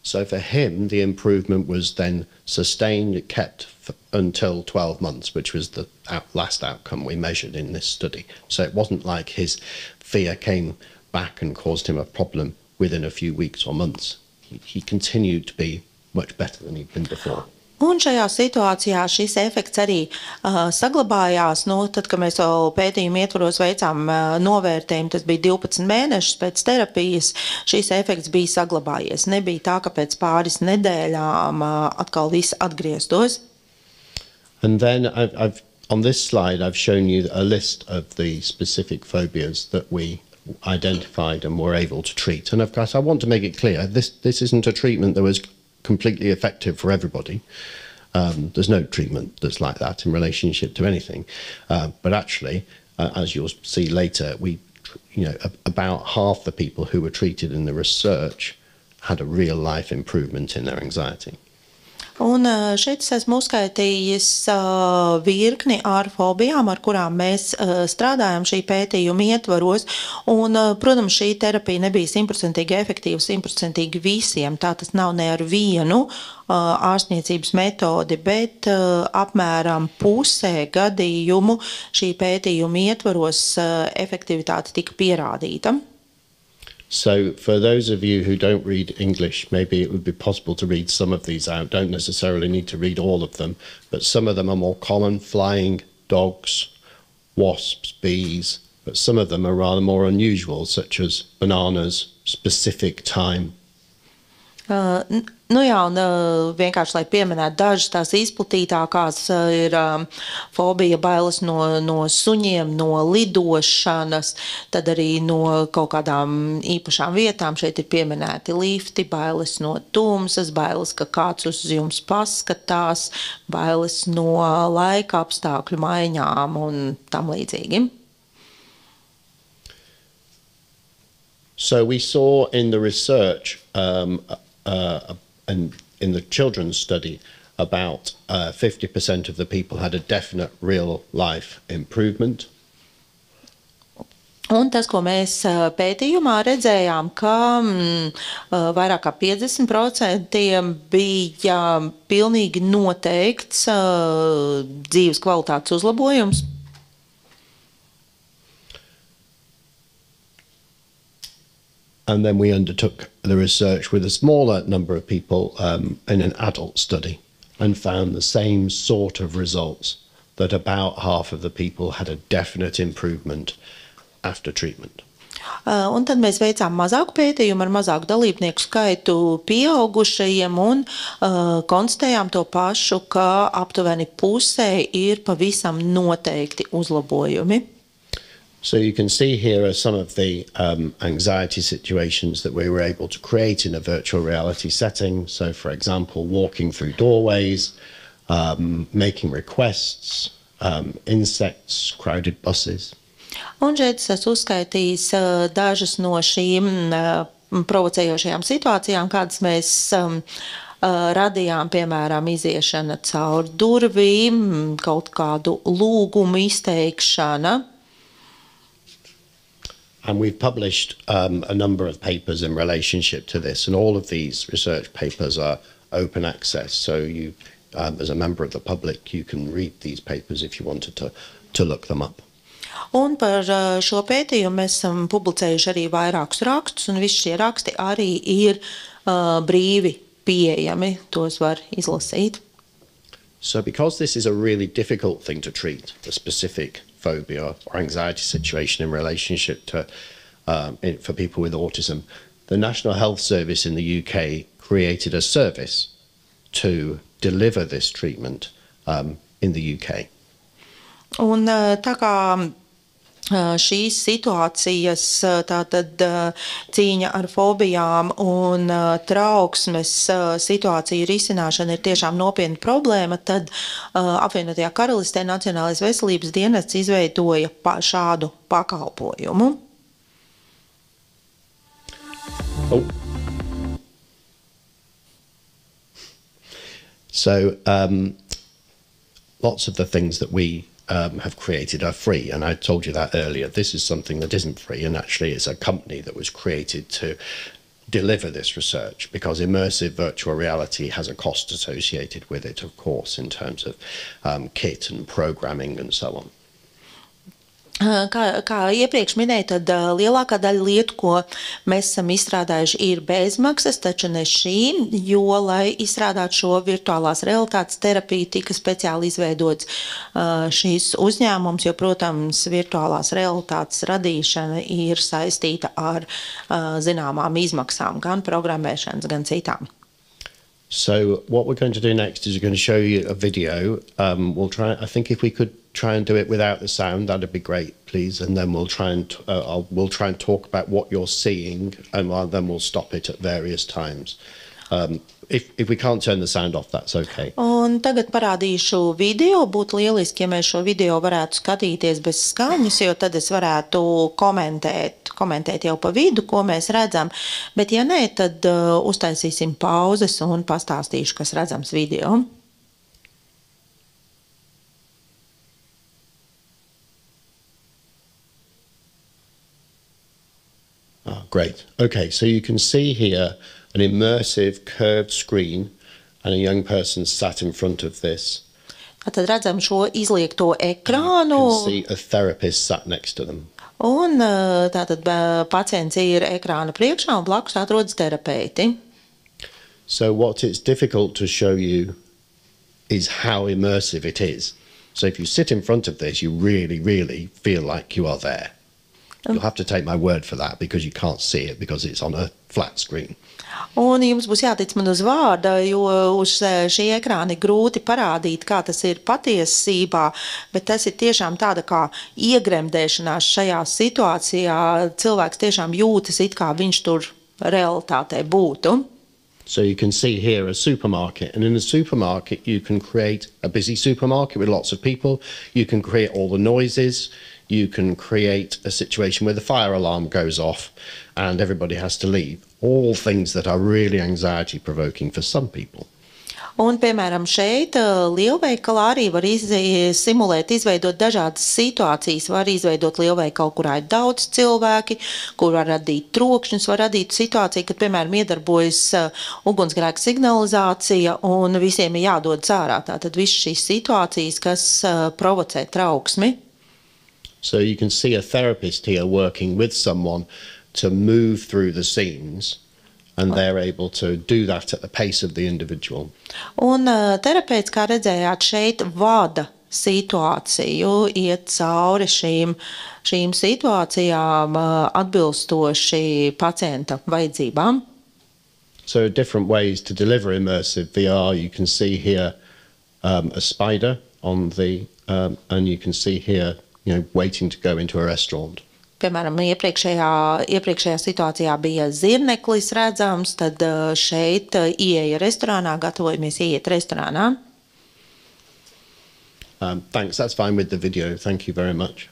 So for him, the improvement was then sustained, it kept until 12 months, which was the last outcome we measured in this study. So it wasn't like his fear came back and caused him a problem within a few weeks or months. He continued to be much better than he'd been before. Un šajā situācijā šis efekts arī saglabājās. Tad, kad mēs vēl pētījumu ietvaros veicām novērtējumu, tas bija 12 mēnešus pēc terapijas, šis efekts bija saglabājies. Nebija tā, ka pēc pāris nedēļām atkal viss atgrieztos. And then on this slide, I've shown you a list of the specific phobias that we identified and were able to treat. And of course, I want to make it clear, this isn't a treatment that was completely effective for everybody. There's no treatment that's like that in relationship to anything. But actually, as you'll see later, about half the people who were treated in the research had a real life improvement in their anxiety. Un šeit es esmu uzskaitījis virkni ar fobijām, ar kurām mēs strādājam šī pētījuma ietvaros. Un, protams, šī terapija nebija 100% efektīva, 100% visiem. Tā tas nav ne ar vienu ārstniecības metodi, bet apmēram pusē gadījumu šī pētījuma ietvaros efektivitāte tika pierādīta. So for those of you who don't read English, maybe it would be possible to read some of these out. Don't necessarily need to read all of them, but some of them are more common: flying, dogs, wasps, bees. But some of them are rather more unusual, such as bananas, specific time. Vienkārši, lai pieminētu dažas tās izplatītākās, ir fobija, bailes no suņiem, no lidošanas, tad arī no kaut kādām īpašām vietām. Šeit ir pieminēti lifti, bailes no tumsas, bailes, ka kāds uz jums paskatās, bailes no laika apstākļu maiņām un tam līdzīgi. So we saw in the research and in the children's study, about 50% of the people had a definite real life improvement. Un tas, ko mēs pētījumā redzējām, ka vairāk kā 50% bija pilnīgi noteikts dzīves kvalitātes uzlabojums. And then we undertook the research with a smaller number of people in an adult study and found the same sort of results, that about half of the people had a definite improvement after treatment. Un tad mēs veicām mazāku pētījumu ar mazāku dalībnieku skaitu pieaugušajiem un konstatējām to pašu, ka aptuveni pusē ir pavisam noteikti uzlabojumi. So you can see here are some of the anxiety situations that we were able to create in a virtual reality setting. So, for example, walking through doorways, making requests, insects, crowded buses. Un šeit es esmu uzskaitījis dažas no šīm provocējošajām situācijām, kādas mēs radījām, piemēram, iziešana caur durvīm, kaut kādu lūgumu izteikšana. And we've published a number of papers in relationship to this, and all of these research papers are open access. So you, as a member of the public, you can read these papers if you wanted to look them up. Un par šo pētījumu mēs esam publicējuši arī vairākus rakstus, un visi šie raksti arī ir brīvi pieejami, tos var izlasīt. So because this is a really difficult thing to treat, a specific phobia or anxiety situation in relationship to for people with autism, the National Health Service in the UK created a service to deliver this treatment in the UK. Un tā kā šīs situācijas, tātad cīņa ar fobijām un trauksmes situāciju risināšana ir tiešām nopietna problēma, tad apvienotajā karalistē Nacionālais veselības dienests izveidoja šādu pakalpojumu. Oh. So lots of the things that we have created are free, and I told you that earlier. This is something that isn't free, and actually it's a company that was created to deliver this research, because immersive virtual reality has a cost associated with it, of course, in terms of kit and programming and so on. Kā iepriekš minēju, tad lielākā daļa lietu, ko mēs esam izstrādājuši, ir bezmaksas, taču ne šī, jo, lai izstrādātu šo virtuālās realitātes terapiju, tika speciāli izveidots šīs uzņēmums, jo, protams, virtuālās realitātes radīšana ir saistīta ar zināmām izmaksām, gan programmēšanas, gan citām. So what we're going to do next is we're going to show you a video. We'll try. I think if we could try and do it without the sound, that'd be great, please. And then we'll try and talk about what you're seeing, and then we'll stop it at various times. If we can't turn the sound off, that's okay. Un tagad parādīšu video. Būtu lieliski, ja mēs šo video varētu skatīties bez skaņas, jo tad es varētu komentēt jau pa vidu, ko mēs redzam. Bet ja nē, tad uztaisīsim pauzes un pastāstīšu, kas redzams video. Great. Okay, so you can see here an immersive curved screen and a young person sat in front of this. Tad redzam šo izliekto ekrānu. You can see a therapist sat next to them. Un tātad pacients ir ekrāna priekšā un blakus atrodas terapeiti. So what it's difficult to show you is how immersive it is. So if you sit in front of this, you really, really feel like you are there. You'll have to take my word for that because you can't see it because it's on a flat screen. Un jums būs jātic man uz vārda, jo uz šī ekrāna ir grūti parādīt, kā tas ir patiesībā, bet tas ir tiešām tāda kā iegremdēšanās šajā situācijā. Cilvēks tiešām jūtas, it kā viņš tur realitātē būtu. So you can see here a supermarket, and in a supermarket you can create a busy supermarket with lots of people. You can create all the noises. You can create a situation where the fire alarm goes off and everybody has to leave. All things that are really anxiety-provoking for some people. Un, piemēram, šeit lielveikalā arī var izveidot dažādas situācijas. Var izveidot lielveikalu, kurā ir daudz cilvēki, kur var radīt trokšņus, var radīt situāciju, kad, piemēram, iedarbojas ugunsgrēka signalizācija un visiem ir jādodas ārā. Tātad visas šīs situācijas, kas provocē trauksmi. So you can see a therapist here working with someone to move through the scenes, and they're able to do that at the pace of the individual. Un terapeits, kā redzējāt, šeit vada situāciju, iet cauri šīm situācijām atbilstoši pacienta vajadzībām. So different ways to deliver immersive VR. You can see here a spider on the, and you can see here, waiting to go into a restaurant. Piemēram, iepriekšējā situācijā bija zirneklis redzams, tad šeit ieeja restorānā, gatavojamies ieiet restorānā. Thanks, that's fine with the video. Thank you very much.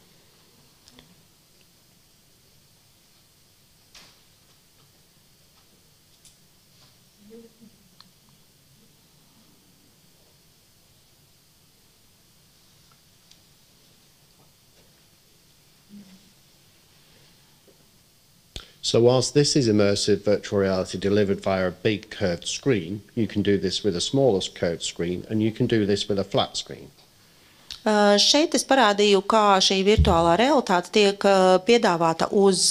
So whilst this is immersive virtual reality delivered via a big curved screen, you can do this with a smaller curved screen, and you can do this with a flat screen. Šeit es parādīju, kā šī virtuālā realitāte tiek piedāvāta uz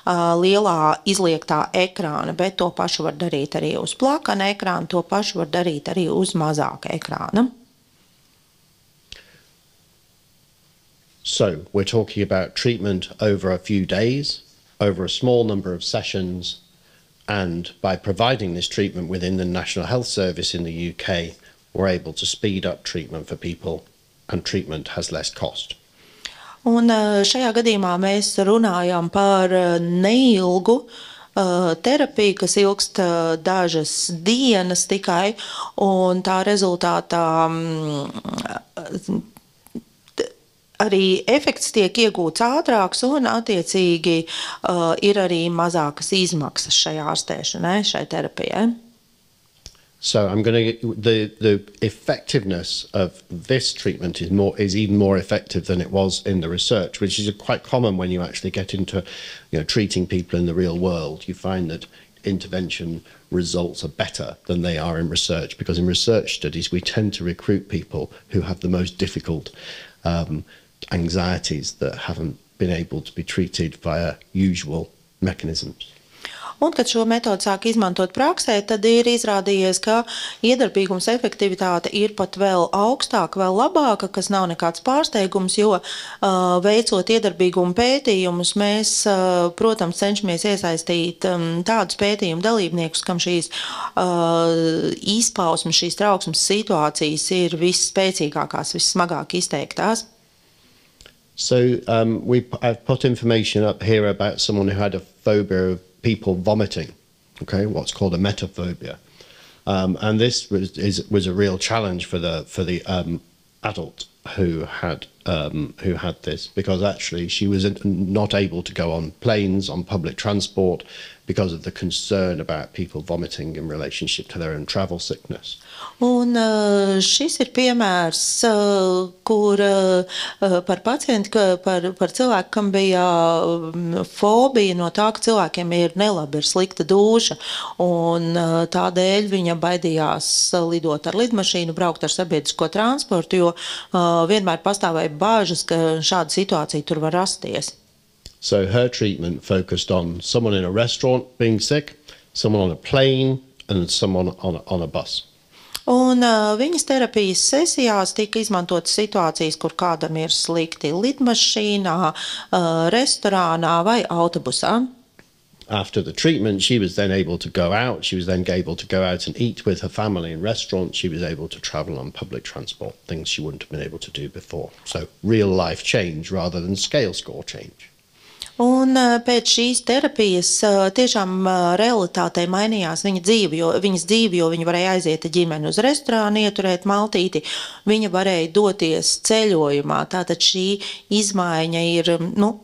lielā izliektā ekrāna, bet to pašu var darīt arī uz plakana ekrāna, to pašu var darīt arī uz mazāka ekrāna. So we're talking about treatment over a few days, over a small number of sessions, and by providing this treatment within the National Health Service in the UK, we're able to speed up treatment for people, and treatment has less cost. Un šajā gadījumā mēs runājam par neilgu terapiju, kas ilgst dažas dienas tikai, un tā rezultātā arī efekts tiek iegūts ātrāks un attiecīgi ir arī mazākas izmaksas šai ārstēšanai, šai terapijai. So I'm going to the effectiveness of this treatment is even more effective than it was in the research, which is quite common when you actually get into treating people in the real world. You find that intervention results are better than they are in research, because in research studies we tend to recruit people who have the most difficult anxieties that haven't been able to be treated via usual mechanisms. Un, kad šo metodi sāk izmantot praksē, tad ir izrādījies, ka iedarbīgums efektivitāte ir pat vēl augstāka, vēl labāka, kas nav nekāds pārsteigums, jo veicot iedarbīgumu pētījumus, mēs, protams, cenšamies iesaistīt tādus pētījumu dalībniekus, kam šīs izpausmes, šīs trauksmes situācijas ir visspēcīgākās, vissmagāk izteiktās. So I've put information up here about someone who had a phobia of people vomiting, okay, what's called a metaphobia, and this was a real challenge for the adult who had this, because actually she was not able to go on planes, on public transport, because of the concern about people vomiting in relationship to their own travel sickness. Un šis ir piemērs, kur par pacientu, par cilvēku, kam bija fobija no tā, ka cilvēkiem ir nelabi, ir slikta dūša, un tādēļ viņa baidījās lidot ar lidmašīnu, braukt ar sabiedrisko transportu, jo vienmēr pastāvēja bāžas, ka šāda situācija tur var rasties. So her treatment focused on someone in a restaurant being sick, someone on a plane, and someone on a bus. Un viņas terapijas sesijās tika izmantotas situācijas, kur kādam ir slikti lidmašīnā, restorānā vai autobusā. After the treatment, she was then able to go out. She was then able to go out and eat with her family in restaurants. She was able to travel on public transport, things she wouldn't have been able to do before. So real life change rather than scale score change. Un pēc šīs terapijas tiešām realitātei mainījās viņas dzīve, jo viņa varēja aiziet ģimeni uz restorānu, ieturēt maltīti, viņa varēja doties ceļojumā. Tātad šī izmaiņa ir,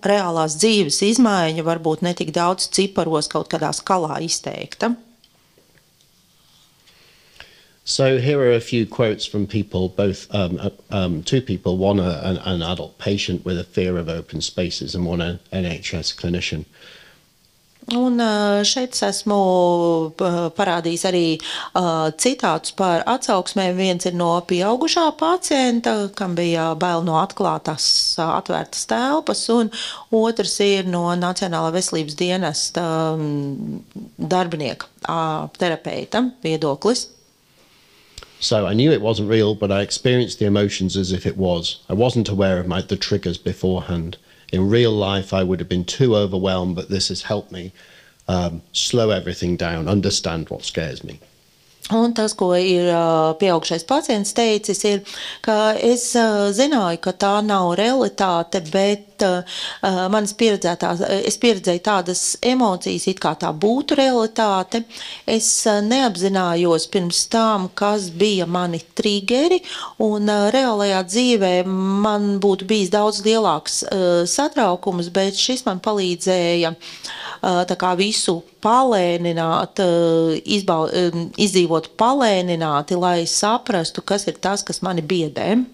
reālās dzīves izmaiņa, varbūt ne tik daudz ciparos kaut kādā skalā izteikta. So here are a few quotes from people, both two people, one an adult patient with a fear of open spaces and one an NHS clinician. Un šeit esmu parādījis arī citātus par atsauksmēm. Viens ir no pieaugušā pacienta, kam bija bail no atklātas, atvērtas telpas, un otrs ir no Nacionālā veselības dienesta darbinieka, terapeita viedoklis. So I knew it wasn't real, but I experienced the emotions as if it was. I wasn't aware of the triggers beforehand. In real life, I would have been too overwhelmed, but this has helped me slow everything down, understand what scares me. Un tas, ko ir pieaugušais pacients teicis, ir, ka es zināju, ka tā nav realitāte, bet es pieredzēju tādas emocijas, it kā tā būtu realitāte. Es neapzinājos pirms tam, kas bija mani triggeri, un reālajā dzīvē man būtu bijis daudz lielāks satraukums, bet šis man palīdzēja tā kā visu palēnināt, izdzīvot palēnināti, lai saprastu, kas ir tas, kas mani biedē.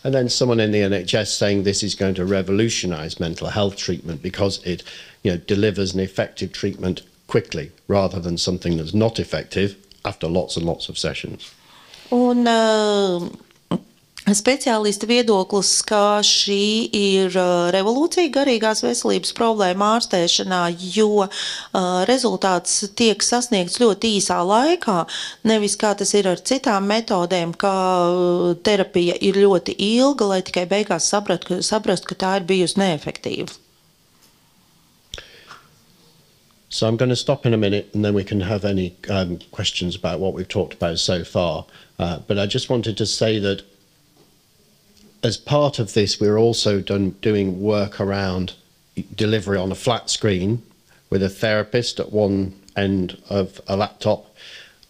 And then someone in the NHS saying this is going to revolutionise mental health treatment because it, delivers an effective treatment quickly rather than something that's not effective after lots and lots of sessions. Un speciālisti viedoklis, ka šī ir revolūcija garīgās veselības problēma ārstēšanā, jo rezultāts tiek sasniegts ļoti īsā laikā, nevis kā tas ir ar citām metodēm, ka terapija ir ļoti ilga, lai tikai beigās saprastu, ka tā ir bijusi neefektīva. So I'm going to stop in a minute and then we can have any questions about what we've talked about so far. But I just wanted to say that as part of this, we're also doing work around delivery on a flat screen with a therapist at one end of a laptop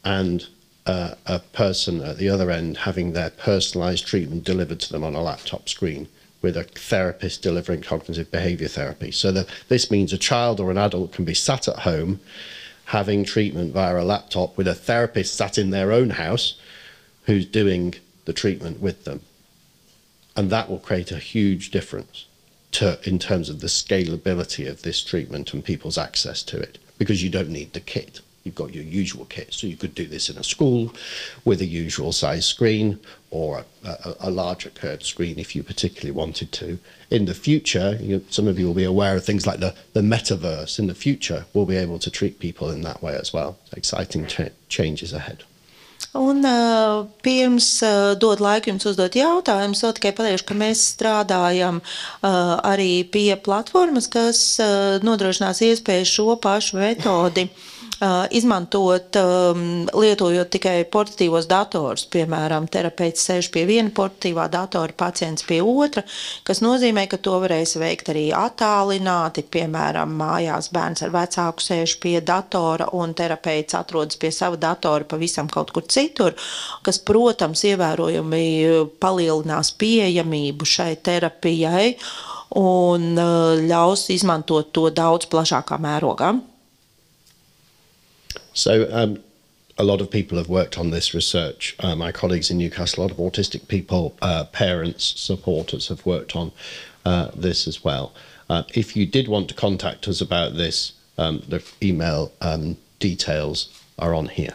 and a person at the other end having their personalised treatment delivered to them on a laptop screen with a therapist delivering cognitive behaviour therapy. So that this means a child or an adult can be sat at home having treatment via a laptop with a therapist sat in their own house who's doing the treatment with them. And that will create a huge difference in terms of the scalability of this treatment and people's access to it, because you don't need the kit. you've got your usual kit. So you could do this in a school with a usual size screen or a larger curved screen if you particularly wanted to. In the future, some of you will be aware of things like the metaverse. In the future, we'll be able to treat people in that way as well. Exciting changes ahead. Un pirms dod laiku jums uzdot jautājumus, vēl tikai pateikšu, ka mēs strādājam arī pie platformas, kas nodrošinās iespēju šo pašu metodi izmantot, lietojot tikai portatīvos datorus. Piemēram, terapeits sēž pie viena portatīvā datora, pacients pie otra, kas nozīmē, ka to varēs veikt arī attālināti. Piemēram, mājās bērns ar vecāku sēž pie datora un terapeits atrodas pie sava datora pavisam kaut kur citur, kas, protams, ievērojami palielinās pieejamību šai terapijai un ļaus izmantot to daudz plašākā mērogā. So a lot of people have worked on this research. My colleagues in Newcastle, a lot of autistic people, parents, supporters have worked on this as well. If you did want to contact us about this, the email details are on here.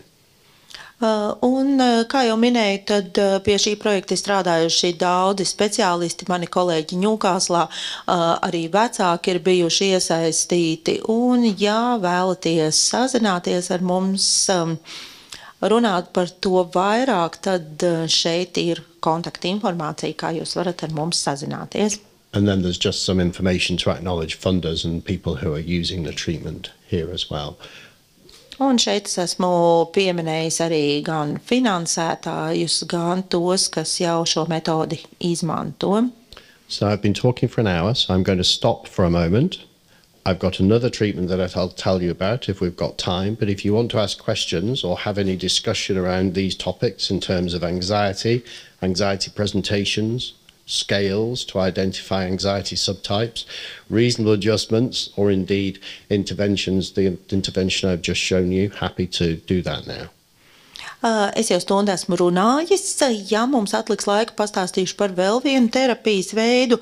Un, kā jau minēju, tad pie šī projekta strādājuši daudzi speciālisti, mani kolēģi Ņūkāslā, arī vecāki ir bijuši iesaistīti. Un, ja vēlaties sazināties ar mums, runāt par to vairāk, tad šeit ir kontakta informācija, kā jūs varat ar mums sazināties. And then there's just some information to acknowledge funders and people who are using the treatment here as well. Un šeit es esmu pieminējis arī gan finansētājus, gan tos, kas jau šo metodi izmanto. So I've been talking for an hour, so I'm going to stop for a moment. I've got another treatment that I'll tell you about if we've got time, but if you want to ask questions or have any discussion around these topics in terms of anxiety presentations, scales to identify anxiety subtypes, reasonable adjustments, or indeed interventions, the intervention I've just shown you, happy to do that now. Es jau stundu esmu runājis, ja mums atliks laika, pastāstīšu par vēl vienu terapijas veidu,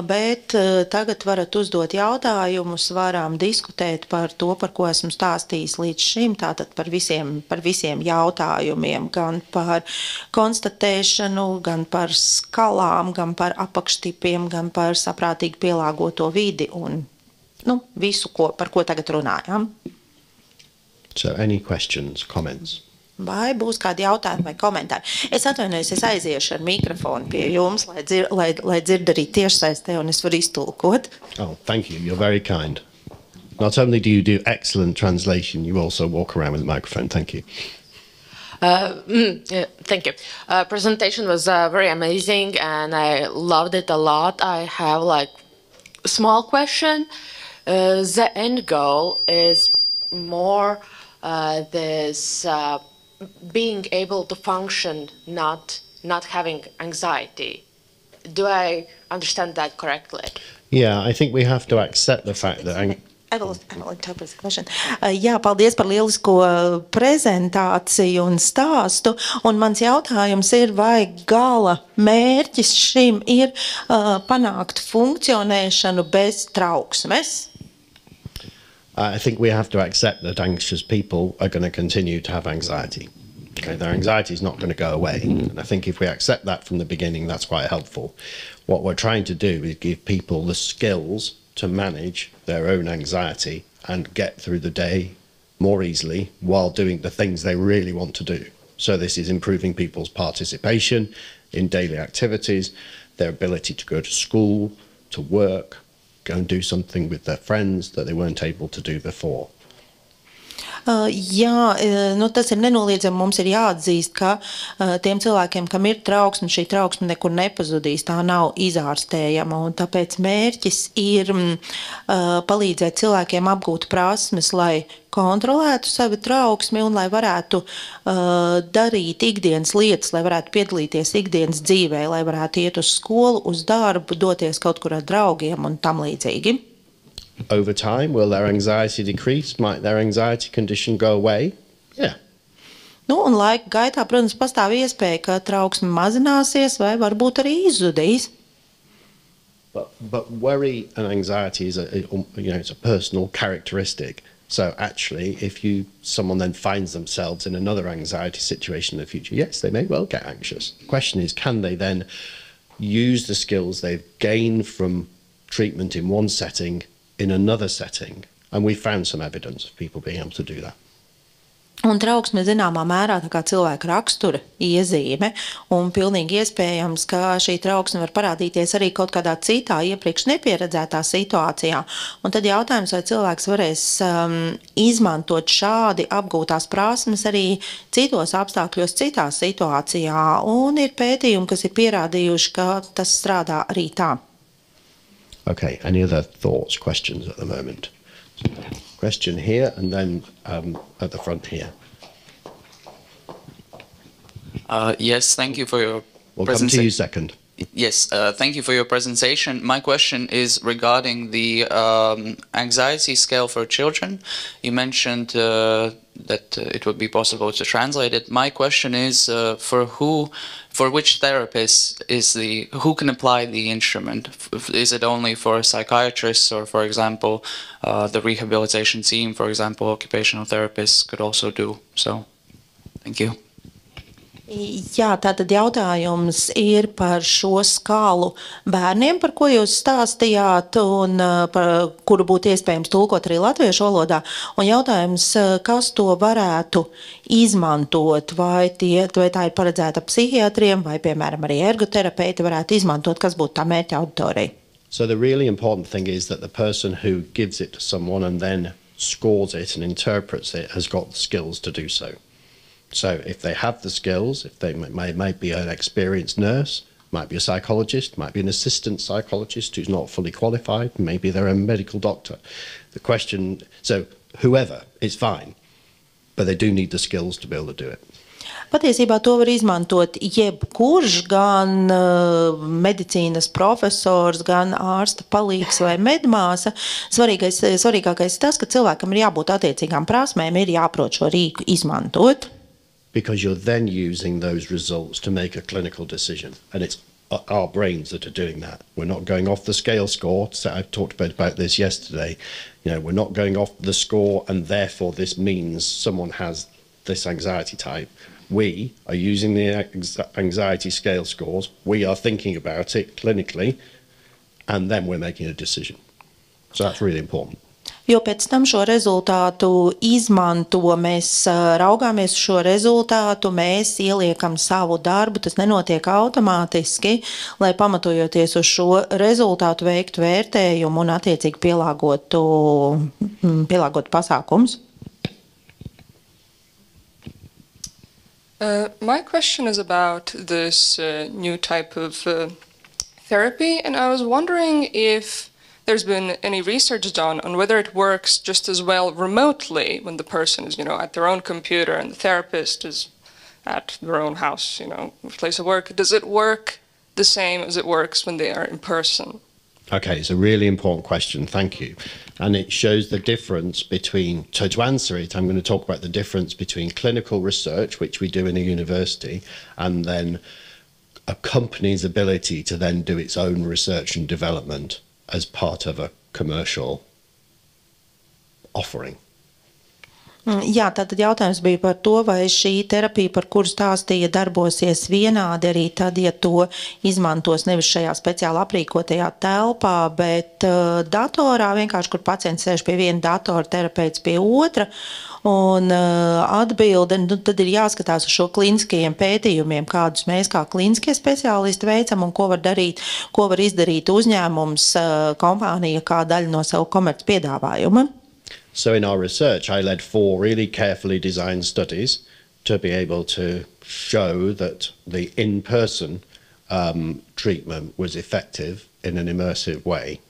bet tagad varat uzdot jautājumus, varam diskutēt par to, par ko esmu stāstījis līdz šim, tātad par visiem jautājumiem, gan par konstatēšanu, gan par skalām, gan par apakštipiem, gan par saprātīgi pielāgoto vidi un visu, par ko tagad runājam. So any questions, comments? Vai būs kādi jautājumi vai komentāri? Es atvainojos, es aiziešu ar mikrofonu pie jums, lai dzird arī tiešsaistē un es varu iztulkot. Oh, thank you. You're very kind. Not only do you do excellent translation, you also walk around with a microphone. Thank you. Thank you. Presentation was very amazing and I loved it a lot. I have a small question. The end goal is more this being able to function, not having anxiety. Do I understand that correctly? Yeah, I think we have to accept the fact that... I will interpret the question. Jā, paldies par lielisko prezentāciju un stāstu. Un mans jautājums ir, vai gala mērķis šim ir panākt funkcionēšanu bez trauksmes? I think we have to accept that anxious people are going to continue to have anxiety. Okay, their anxiety is not going to go away. And I think if we accept that from the beginning, that's quite helpful. What we're trying to do is give people the skills to manage their own anxiety and get through the day more easily while doing the things they really want to do. So this is improving people's participation in daily activities, their ability to go to school, to work, go and do something with their friends that they weren't able to do before. Jā, tas ir nenoliedzami, mums ir jāatzīst, ka tiem cilvēkiem, kam ir trauksme, šī trauksme nekur nepazudīs, tā nav izārstējama, un tāpēc mērķis ir palīdzēt cilvēkiem apgūt prasmes, lai kontrolētu savu trauksmi un lai varētu darīt ikdienas lietas, lai varētu piedalīties ikdienas dzīvē, lai varētu iet uz skolu, uz darbu, doties kaut kur ar draugiem un tam līdzīgi. Over time, will their anxiety decrease? Might their anxiety condition go away? Yeah. Un laika gaitā, protams, pastāv iespēja, ka trauksme mazināsies vai varbūt arī izzudīs. But worry and anxiety is it's a personal characteristic. So actually, if someone then finds themselves in another anxiety situation in the future, yes, they may well get anxious. The question is, can they then use the skills they've gained from treatment in one setting in another setting? And we found some evidence of people being able to do that. Un trauksme zināmā mērā tā kā cilvēka rakstura iezīme, un pilnīgi iespējams, ka šī trauksme var parādīties arī kaut kādā citā iepriekš nepieredzētā situācijā. Un tad jautājums, vai cilvēks varēs izmantot šādi apgūtās prasmes arī citos apstākļos, citā situācijā. Un ir pētījumi, kas ir pierādījuši, ka tas strādā arī tā. Okay, any other thoughts, questions at the moment? Question here and then at the front here. Yes, thank you for your We'll come to you second. Yes, thank you for your presentation. My question is regarding the anxiety scale for children. You mentioned that it would be possible to translate it. My question is for which therapist who can apply the instrument? Is it only for psychiatrists, or, for example, the rehabilitation team, for example, occupational therapists could also do so? Thank you. Jā, tātad jautājums ir par šo skālu bērniem, par ko jūs stāstījāt, un par kuru būtu iespējams tulkot arī latviešu valodā. Un jautājums, kas to varētu izmantot, vai tā ir paredzēta psihiatriem, vai, piemēram, arī ergoterapeiti varētu izmantot, kas būtu tā mērķa auditorija. So the really important thing is that the person who gives it to someone and then scores it and interprets it has got the skills to do so. So if they have the skills, if they might be an experienced nurse, might be a psychologist, might be an assistant psychologist who's not fully qualified, maybe they're a medical doctor. The question, so whoever is fine, but they do need the skills to be able to do it. Patiesībā to var izmantot jebkurš, gan medicīnas profesors, gan ārsta palīgs vai medmāsa. Svarīgākais tas, ka cilvēkam ir jābūt attiecīgām prasmēm, ir jāprot šo rīku izmantot. Because you're then using those results to make a clinical decision. And it's our brains that are doing that. We're not going off the scale score. So I talked about this yesterday. We're not going off the score and therefore this means someone has this anxiety type. We are using the anxiety scale scores. We are thinking about it clinically and then we're making a decision. So that's really important. Jo pēc tam šo rezultātu izmanto, mēs raugāmies šo rezultātu, mēs ieliekam savu darbu, tas nenotiek automātiski, lai pamatojoties uz šo rezultātu veiktu vērtējumu un attiecīgi pielāgotu pasākums. My question is about this new type of therapy, and I was wondering if there's been any research done on whether it works just as well remotely when the person is, at their own computer and the therapist is at their own house, place of work. Does it work the same as it works when they are in person? Okay, it's a really important question. Thank you. And it shows the difference between, so to answer it, I'm going to talk about the difference between clinical research, which we do in a university, and then a company's ability to then do its own research and development as part of a commercial offering. Jā, tātad jautājums bija par to, vai šī terapija, par kuru stāstīja, darbosies vienādi arī tad, ja to izmantos nevis šajā speciāli aprīkotajā telpā, bet datorā, vienkārši, kur pacients sēž pie viena datora, terapeits pie otra, un atbilde, tad ir jāskatās uz šo kliniskajiem pētījumiem, kādus mēs kā kliniskie speciālisti veicam un ko var izdarīt uzņēmums, kompānija kā daļa no savu komerc piedāvājuma. So in our research, I led 4 really carefully designed studies to be able to show that the in-person treatment was effective in an immersive way.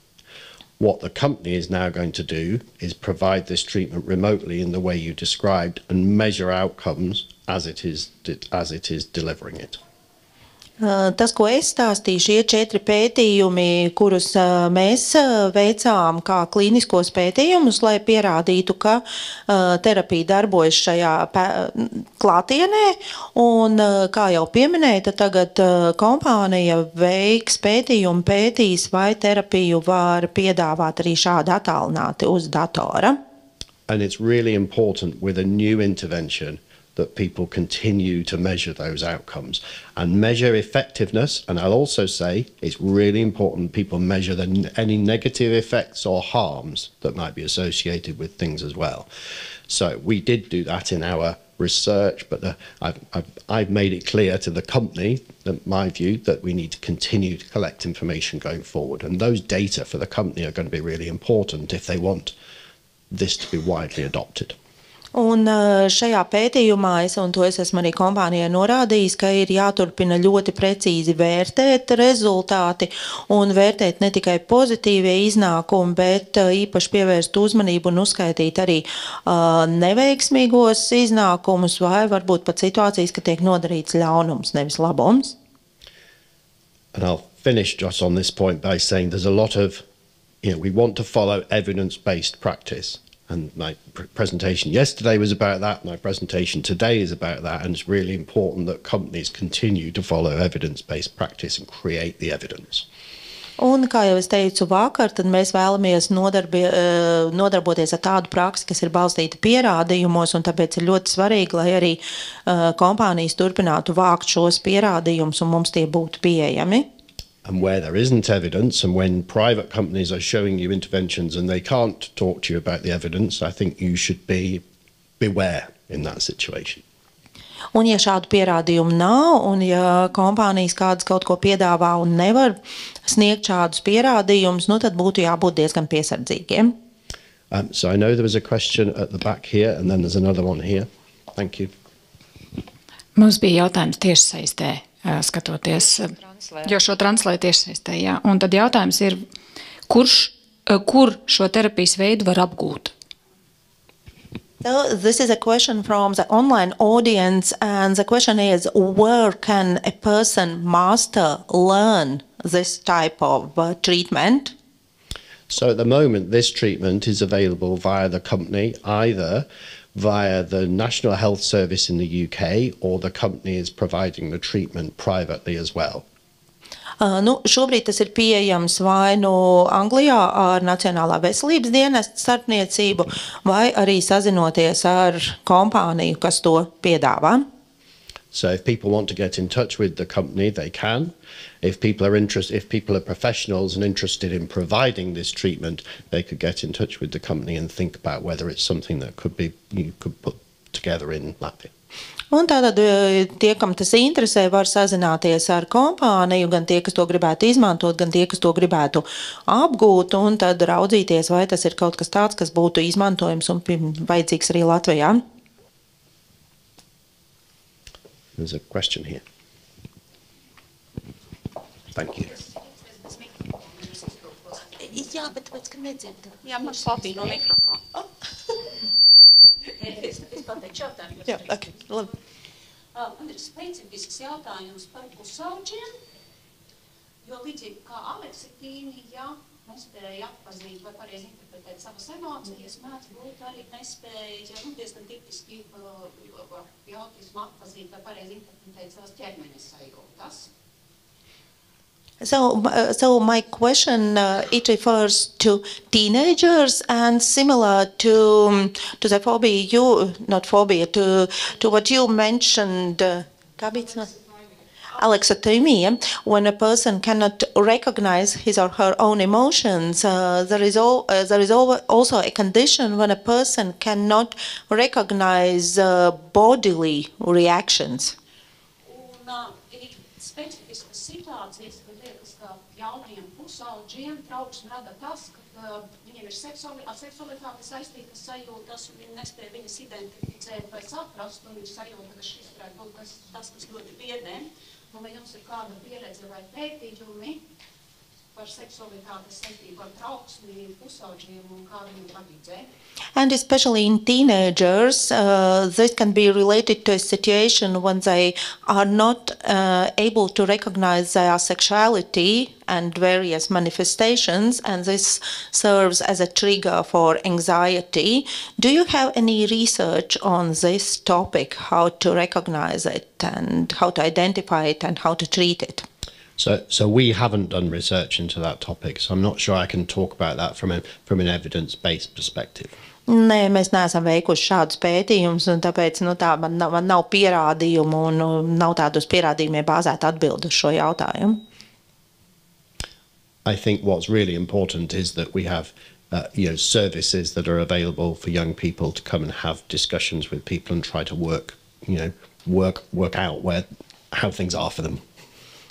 What the company is now going to do is provide this treatment remotely in the way you described and measure outcomes as it is delivering it. Tas, ko es stāstīju, šie 4 pētījumi, kurus mēs veicām kā klīniskos pētījumus, lai pierādītu, ka terapija darbojas šajā klātienē, un, kā jau pieminēja, tad tagad kompānija veiks pētījumu, pētīs, vai terapiju var piedāvāt arī šādi attālināti uz datora. And it's really important with a new intervention that people continue to measure those outcomes and measure effectiveness. And I'll also say it's really important people measure any negative effects or harms that might be associated with things as well. So we did do that in our research, but I've made it clear to the company, that my view, that we need to continue to collect information going forward. And those data for the company are going to be really important if they want this to be widely adopted. Un šajā pētījumā un to es esmu arī kompānijai norādījis, ka ir jāturpina ļoti precīzi vērtēt rezultāti un vērtēt ne tikai pozitīvie iznākumi, bet īpaši pievērst uzmanību un uzskaitīt arī neveiksmīgos iznākumus vai varbūt pat situācijas, ka tiek nodarīts ļaunums, nevis labums. And I'll finish just on this point by saying there's a lot of, we want to follow evidence-based practice. And my presentation yesterday was about that. My presentation today is about that. And it's really important that companies continue to follow evidence-based practice and create the evidence. Un, kā jau es teicu vakar, tad mēs vēlamies nodarboties ar tādu praksi, kas ir balstīta pierādījumos, un tāpēc ir ļoti svarīgi, lai arī kompānijas turpinātu vākt šos pierādījumus, un mums tie būtu pieejami. And where there isn't evidence, and when private companies are showing you interventions and they can't talk to you about the evidence, I think you should beware in that situation. Un ja šādu pierādījumu nav, un ja kompānijas kādas kaut ko piedāvā un nevar sniegt šādus pierādījumus, nu tad būtu jābūt diezgan piesardzīgiem. So I know there was a question at the back here, and then there's another one here. Thank you. Mums bija jautājums tiešsaistē, skatoties, jo šo translē tiešsaistē, jā. Un tad jautājums ir, kur šo terapijas veidu var apgūt? So this is a question from the online audience, and the question is, where can a person learn this type of treatment? So at the moment, this treatment is available via the company, either via the National Health Service in the UK, or the company is providing the treatment privately as well. Šobrīd tas ir pieejams vai Anglijā ar Nacionālā veselības dienesta starpniecību, vai arī sazinoties ar kompāniju, kas to piedāvā. So if people want to get in touch with the company, they can. If people are professionals and interested in providing this treatment, they could get in touch with the company and think about whether it's something that you could put together in Latvia. Un tātad tie, kam tas interesē, var sazināties ar kompāniju, gan tie, kas to gribētu izmantot, gan tie, kas to gribētu apgūt, un tad raudzīties, vai tas ir kaut kas tāds, kas būtu izmantojams un vajadzīgs arī Latvijā. There's a question here. Thank you. Jā, bet tāpēc, ka nedzirdu. Jā, man slapīja no mikrofona. Es pateikšu jautājumu. Jā, okay, labi. Man ir specifisks jautājums par pusauģiem, jo līdzīgi kā aleksitīnija nespēja atpazīt vai pareizi interpretēt savas emocijas, mēdz būt arī nespēja, diezgan tipiski autismu atpazīt vai pareizi interpretēt savas ķermeņa sajūtas. So my question, it refers to teenagers, and similar to the phobia, not phobia, to what you mentioned, alexithymia, when a person cannot recognize his or her own emotions. There is also a condition when a person cannot recognize bodily reactions. Situācijas, kad liekas, ka jaunajiem pusauģiem trauksmi rada tas, ka viņiem ir ar seksualitāti saistītas sajūtas, un viņi nespēja viņas identificēt vai saprast, un viņi sajūta, ka šis varētu būt tas, kas ļoti biedē. Un vai jums ir kāda pieredze vai pētījumi par seksualitātes saistību ar trauksmi pusauģiem un kā viņi palīdzē? And especially in teenagers, this can be related to a situation when they are not able to recognize their sexuality and various manifestations, and this serves as a trigger for anxiety. Do you have any research on this topic, how to recognize it and how to identify it and how to treat it? So we haven't done research into that topic, so I'm not sure I can talk about that from an evidence-based perspective. Nē, mēs neesam veikuši šādus pētījumus, un tāpēc tā, man nav pierādījumu, un nav tādu uz pierādījumiem bāzēta atbildi uz šo jautājumu. I think what's really important is that we have services that are available for young people to come and have discussions with people and try to work out how things are for them.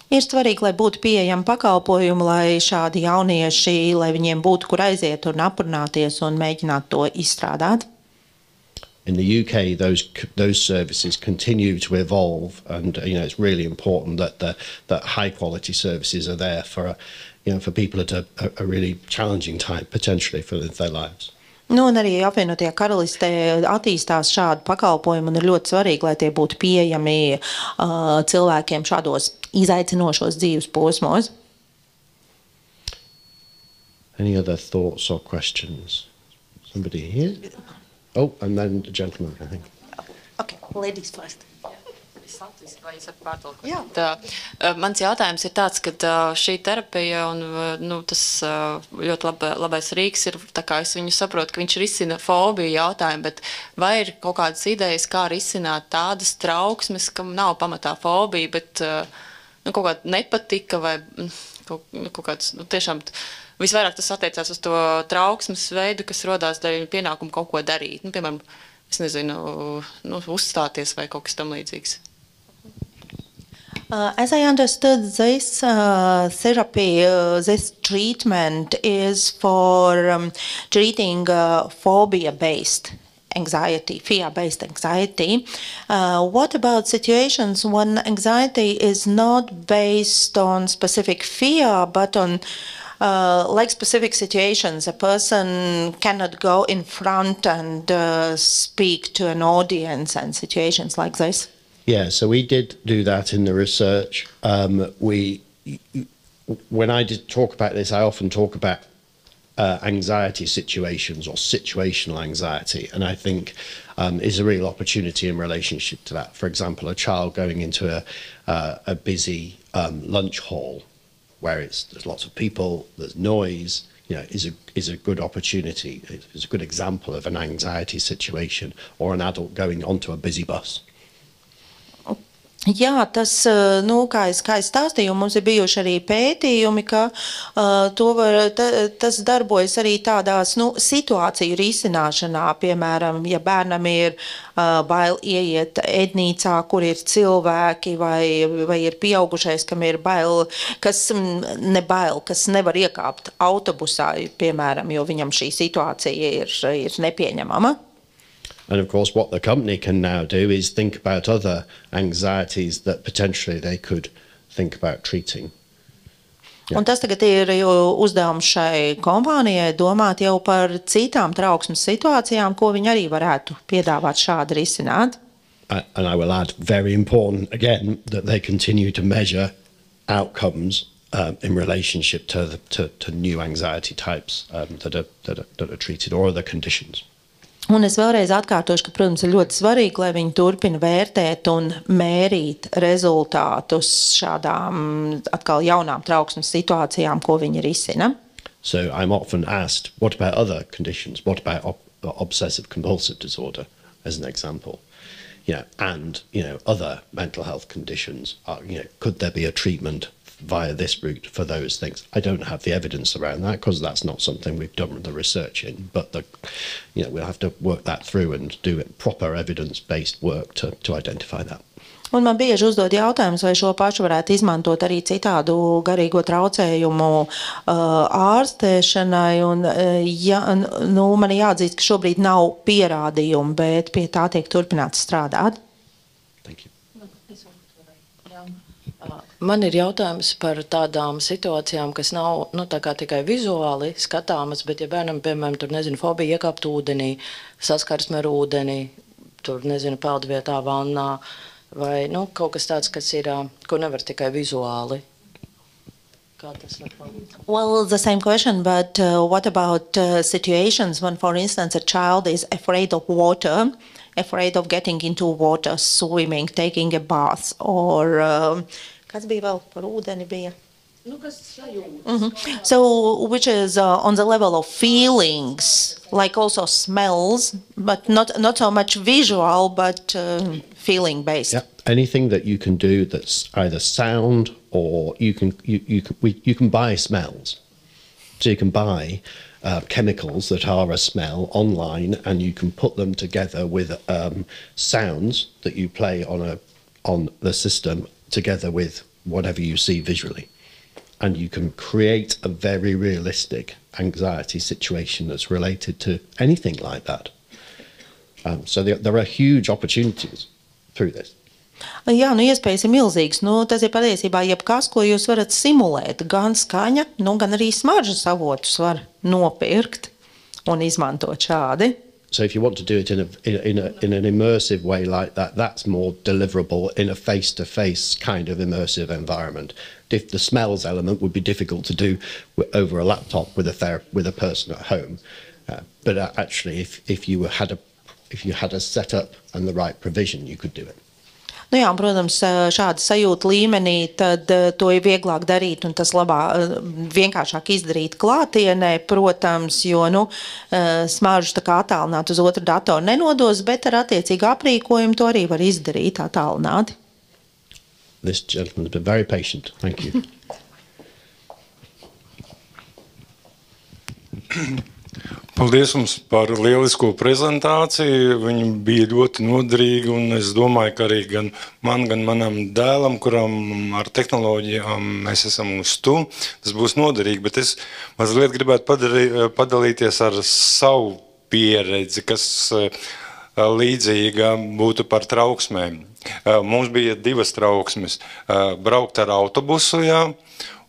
Ir svarīgi, lai būtu pieejami pakalpojumi, lai šādi jaunieši, lai viņiem būtu kur aiziet un aprunāties un mēģināt to izstrādāt. In the UK, those services continue to evolve, and it's really important that high quality services are there for people at a really challenging time potentially for their lives. Nu, un arī apvienotajā karalistē attīstās šādi pakalpojumi, un ir ļoti svarīgi, lai tie būtu pieejami cilvēkiem šādos izaicinošos dzīves posmos. Any other thoughts or questions? Somebody here? Oh, and then the gentleman, I think. Okay, ladies first. Jā. Mans jautājums ir tāds, ka šī terapija un tas ļoti labais rīks ir, tā kā es viņu saprotu, ka viņš risina fobiju jautājumu, bet vai ir kaut kādas idejas, kā risināt tādas trauksmes, kam nav pamatā fobija, bet kaut kāda nepatika vai kaut kāds, tiešām visvairāk tas attiecās uz to trauksmes veidu, kas rodās dēļ pienākumu kaut ko darīt. Piemēram, es nezinu, uzstāties vai kaut kas tam līdzīgs. As I understood, this therapy, this treatment is for treating phobia-based anxiety, fear-based anxiety. What about situations when anxiety is not based on specific fear, but on like specific situations? A person cannot go in front and speak to an audience, and situations like this. Yeah, so we did do that in the research. When I did talk about this, I often talk about anxiety situations or situational anxiety, and I think is a real opportunity in relationship to that. For example, a child going into a busy lunch hall where there's lots of people, there's noise, is a good opportunity. It's a good example of an anxiety situation, or an adult going onto a busy bus. Jā, tas, kā es stāstīju, mums ir bijuši arī pētījumi, ka tas darbojas arī tādās situāciju risināšanā. Piemēram, ja bērnam ir bail ieiet ēdnīcā, kur ir cilvēki, vai ir pieaugušais, kam ir bail, kas nevar iekāpt autobusā, piemēram, jo viņam šī situācija ir nepieņemama. And of course, what the company can now do is think about other anxieties that potentially they could think about treating. Yeah. Un tas tagad ir uzdevums šai kompānijai domāt jau par citām trauksmes situācijām, ko viņi arī varētu piedāvāt šādi risināt. And I will add, very important again, that they continue to measure outcomes in relationship to new anxiety types that are treated, or other conditions. Un es vēlreiz atkārtošu, ka, protams, ir ļoti svarīgi, lai viņi turpina vērtēt un mērīt rezultātus šādām atkal jaunām trauksmes situācijām, ko viņi risina. So I'm often asked, what about other conditions? What about obsessive compulsive disorder, as an example? And other mental health conditions. Could there be a treatment via this route for those things? I don't have the evidence around that because that's not something we've done the research in, but we'll have to work that through and do proper evidence-based work to identify that. Un man bieži uzdod jautājums, vai šo pašu varētu izmantot arī citādu garīgo traucējumu ārstēšanai, un man jāatzīst, ka šobrīd nav pierādījumu, bet pie tā tiek turpināts strādāt. Thank you. Man ir jautājums par tādām situācijām, kas nav tā kā tikai vizuāli skatāmas, bet ja bērnam, piemēram, tur, fobija iekāpt ūdenī, saskarsme ar ūdeni, tur, peldvietā, vannā, vai kaut kas tāds, kas ir, ko nevar tikai vizuāli. Kā tas var palīdzēt? Well, the same question, but what about situations when, for instance, a child is afraid of water, afraid of getting into water, swimming, taking a bath, or Kas bija vēl par ūdeni bija? So, which is on the level of feelings, like also smells, but not so much visual, but feeling based. Yeah, anything that you can do that's either sound or you can buy smells. So you can buy chemicals that are a smell online, and you can put them together with sounds that you play on the system together with whatever you see visually. And you can create a very realistic anxiety situation that's related to anything like that. So there are huge opportunities through this. Jā, iespējas ir milzīgas. Tas ir patiesībā jebkas, ko jūs varat simulēt. Gan skaņa, gan arī smaržas avotus var nopirkt un izmantot šādi. So if you want to do it in an immersive way like that, that's more deliverable in a face-to-face kind of immersive environment. If the smells element would be difficult to do over a laptop with a person at home, but actually, if you had a setup and the right provision, you could do it. Jā, protams, šāda sajūta līmenī, tad to ir vieglāk darīt un tas vienkāršāk izdarīt klātienē, protams, jo, smaržu tā kā attālināt uz otru datoru nenodos, bet ar attiecīgu aprīkojumu to arī var izdarīt attālināti. This gentleman's been very patient. Thank you. Paldies jums par lielisko prezentāciju. Viņa bija ļoti noderīga, un es domāju, ka arī gan man, gan manam dēlam, kuram ar tehnoloģijām mēs esam uz tu, tas būs noderīgi, bet es mazliet gribētu padalīties ar savu pieredzi, kas līdzīga būtu par trauksmēm. Mums bija divas trauksmes – braukt ar autobusu,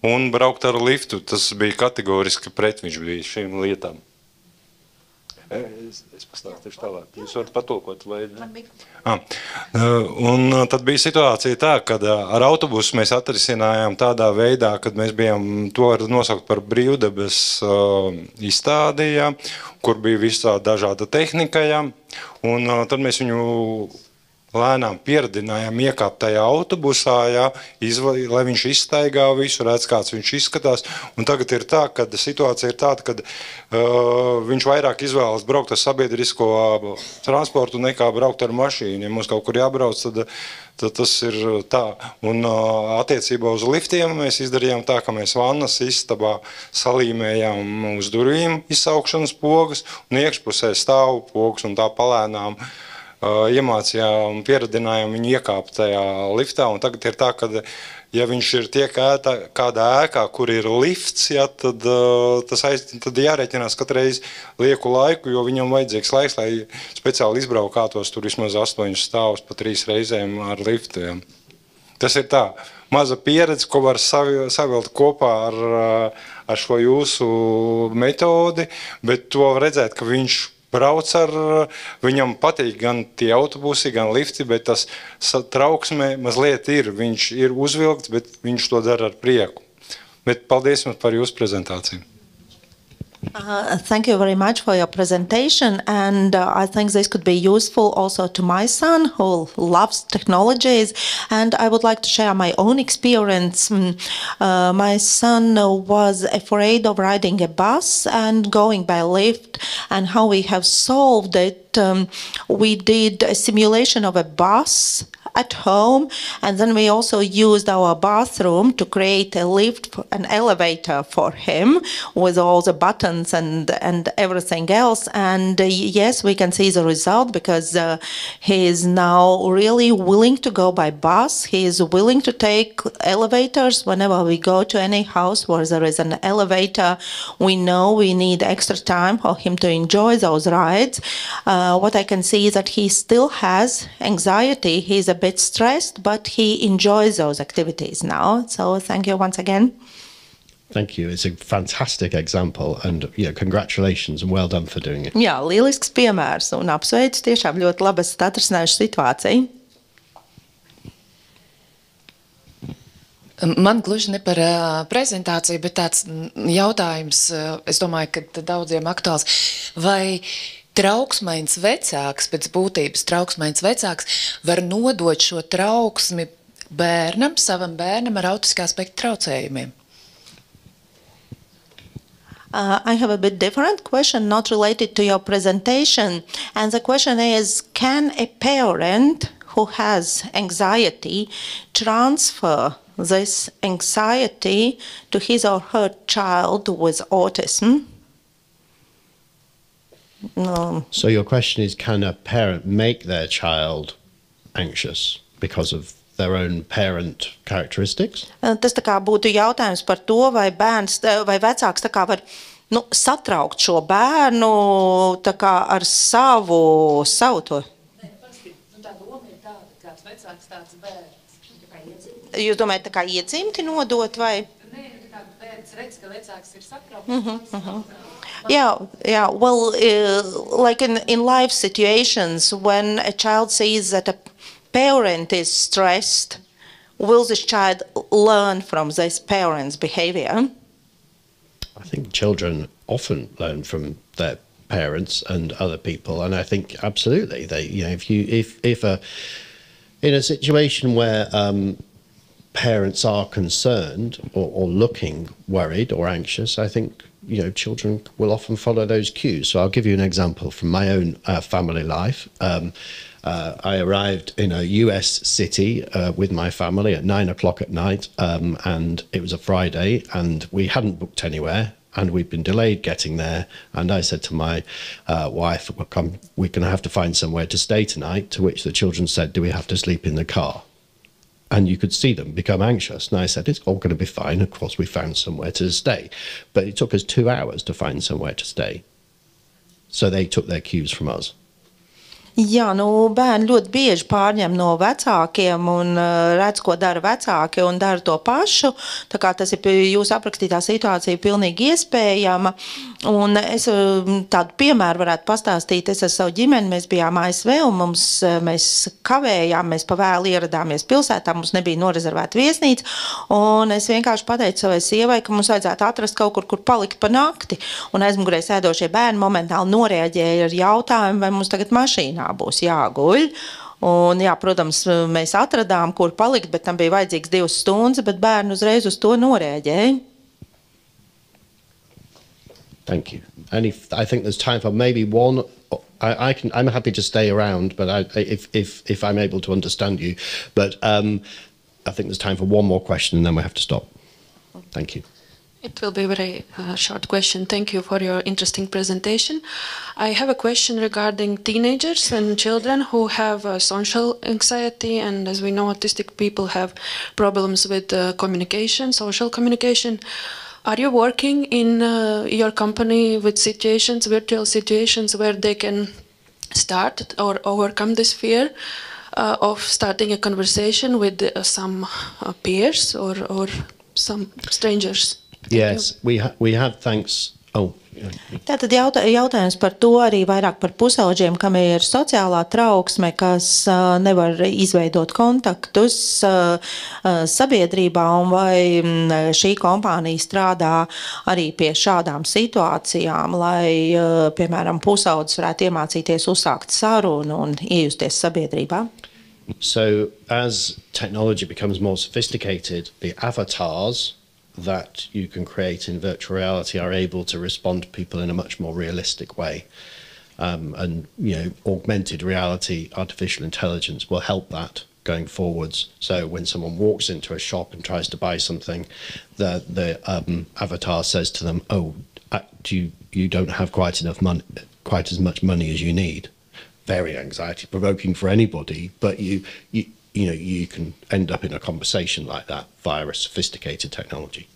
un braukt ar liftu. Tas bija kategoriski pret viņš bija šīm lietām. Es pastāstīšu tālāk. Jūs varat patulkot, vai ne? Un tad bija situācija tā, kad ar autobusu mēs atrisinājām tādā veidā, kad mēs bijām, to var nosaukt par brīvdabas izstādī, kur bija visā dažāda tehnika, un tad mēs viņu lēnām pieradinājām iekāpt tajā autobusā, lai viņš izstaigā visu, redz, kāds viņš izskatās. Un tagad ir tā, kad situācija ir tāda, kad viņš vairāk izvēlas braukt ar sabiedrisko transportu nekā braukt ar mašīnu. Ja mums kaut kur jābrauc, tad tas ir tā. Un attiecībā uz liftiem mēs izdarījām tā, ka mēs vannas istabā salīmējām uz durvīm izsaukšanas pogas un iekšpusē stāvu pogas un tā palēnām iemācījām, pieradinājām viņu iekāpt tajā liftā, un tagad ir tā, ka, ja viņš ir tiek kādā ēkā, kur ir lifts, tad jārēķinās katreiz lieku laiku, jo viņam vajadzīgs laiks, lai speciāli izbraukātos tur vismaz 8 stāvus pa 3 reizēm ar liftiem. Tas ir tā, maza pieredze, ko var savilkt kopā ar šo jūsu metodi, bet to var redzēt, ka viņš brauc viņam patīk gan tie autobusi, gan lifti, bet tas trauksme mazliet ir. Viņš ir uzvilkts, bet viņš to dara ar prieku. Bet paldies jums par jūsu prezentāciju. Thank you very much for your presentation, and I think this could be useful also to my son who loves technologies, and I would like to share my own experience. My son was afraid of riding a bus and going by lift, and how we have solved it. We did a simulation of a bus at home, and then we also used our bathroom to create a lift, an elevator for him with all the buttons and everything else. And yes, we can see the result because he is now really willing to go by bus. He is willing to take elevators whenever we go to any house where there is an elevator. We know we need extra time for him to enjoy those rides. What I can see is that he still has anxiety. He's a bit stressed, but he enjoys those activities now. So thank you once again. Thank you. It's a fantastic example, and congratulations and well done for doing it. Jā, lielisks piemērs, un apsveicu, tiešām ļoti labi esat atrisinājuši situāciju. Man gluži ne par prezentāciju, bet tāds jautājums, es domāju, ka daudziem aktuāls. Vai trauksmains vecāks, pēc būtības trauksmains vecāks, var nodot šo trauksmi savam bērnam ar autiskā spektra traucējumiem? I have a bit different question, not related to your presentation. And the question is, can a parent who has anxiety transfer this anxiety to his or her child with autism? So your question is, can a parent make their child anxious because of their own parent characteristics? Tas tā kā būtu jautājums par to, vai bērns vai vecāks tā kā var satraukt šo bērnu tā kā ar savu to. Tā doma ir tāda, kāds vecāks, tāds bērns. Jūs domājat, tā kā iedzimti nodot vai? Nē, tā kā bērns redz, ka vecāks ir satraukts. Yeah. Well, like in life situations, when a child sees that a parent is stressed, will this child learn from this parent's behavior? I think children often learn from their parents and other people, and I think absolutely they. If in a situation where parents are concerned or looking worried or anxious, I think children will often follow those cues. So I'll give you an example from my own family life. I arrived in a US city with my family at 9 o'clock at night, and it was a Friday, and we hadn't booked anywhere, and we'd been delayed getting there. And I said to my wife, "Well, come, we're going to have to find somewhere to stay tonight," to which the children said, "Do we have to sleep in the car?" And you could see them become anxious. And I said, "It's all going to be fine." Of course, we found somewhere to stay. But it took us 2 hours to find somewhere to stay. So they took their cues from us. Jā, bērni ļoti bieži pārņem no vecākiem un redz, ko dara vecāki un dara to pašu. Tā kā tas ir jūsu aprakstītā situācija pilnīgi iespējama. Un es tādu piemēru varētu pastāstīt. Es ar savu ģimeni, mēs bijām ASV un mēs kavējām, mēs pavēli ieradāmies pilsētā, mums nebija norezervēta viesnīca. Un es vienkārši pateicu savai sievai, ka mums vajadzētu atrast kaut kur palikt pa nakti. Un aizmugurē sēdošie bērni momentāli noreaģēja ar jautājumu, vai mums tagad mašīnā būs jāguļ. Un, jā, protams, mēs atradām, kur palikt, bet tam bija vajadzīgs 2 stundas, bet bērni uzreiz uz to noreaģēja. Thank you. And I think there's time for maybe one. I'm happy to stay around, but if I'm able to understand you, but I think there's time for one more question, and then we have to stop. Thank you. It will be a very short question. Thank you for your interesting presentation. I have a question regarding teenagers and children who have social anxiety, and as we know, autistic people have problems with communication, social communication. Are you working in your company with situations, virtual situations, where they can start or overcome this fear of starting a conversation with some peers or some strangers? Yes, we have, thanks. Oh. Tātad jautājums par to arī vairāk par pusauģiem, kam ir sociālā trauksme, kas nevar izveidot kontaktus sabiedrībā, un vai šī kompānija strādā arī pie šādām situācijām, lai, piemēram, pusaudzis varētu iemācīties uzsākt sarunu un iejusties sabiedrībā? So, as technology becomes more sophisticated, the avatars that you can create in virtual reality are able to respond to people in a much more realistic way. And, augmented reality, artificial intelligence will help that going forwards. So when someone walks into a shop and tries to buy something, the avatar says to them, "Oh, you don't have quite enough money, quite as much money as you need." Very anxiety provoking for anybody, but you can end up in a conversation like that via a sophisticated technology.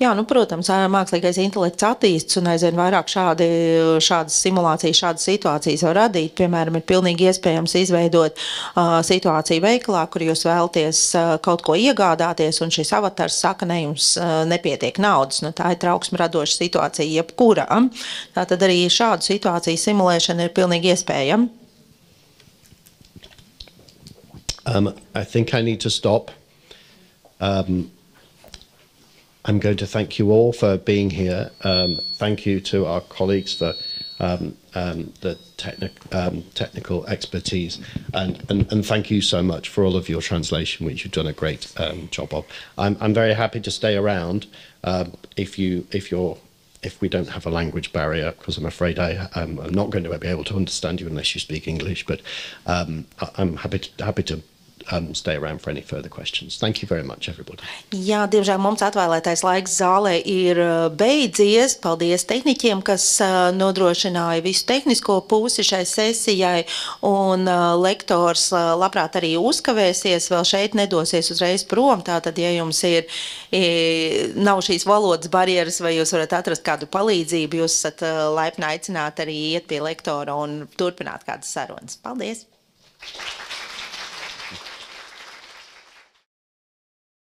Jā, protams, mākslīgais intelekts attīstas un aizvien vairāk šādas simulācijas, šādas situācijas var radīt. Piemēram, ir pilnīgi iespējams izveidot situāciju veikalā, kur jūs vēlaties kaut ko iegādāties, un šis avatars saka, ne, jums nepietiek naudas. Tā ir trauksme radoša situācija jebkuram. Tātad arī šādu situāciju simulēšana ir pilnīgi iespējama. I think I need to stop. I'm going to thank you all for being here. Thank you to our colleagues for the technical expertise, and thank you so much for all of your translation, which you've done a great job of. I'm very happy to stay around if we don't have a language barrier, because I'm afraid I'm not going to be able to understand you unless you speak English. But I'm happy to stay around for any further questions. Thank you very much, everybody. Jā, diemžēl mums atvēlētais laiks zālē ir beidzies. Paldies tehniķiem, kas nodrošināja visu tehnisko pusi šai sesijai, un lektors labprāt arī uzkavēsies, vēl šeit nedosies uzreiz prom. Tātad, ja jums nav šīs valodas barjeras, vai jūs varat atrast kādu palīdzību, jūs esat laipni aicināti arī iet pie lektora un turpināt kādas sarunas. Paldies!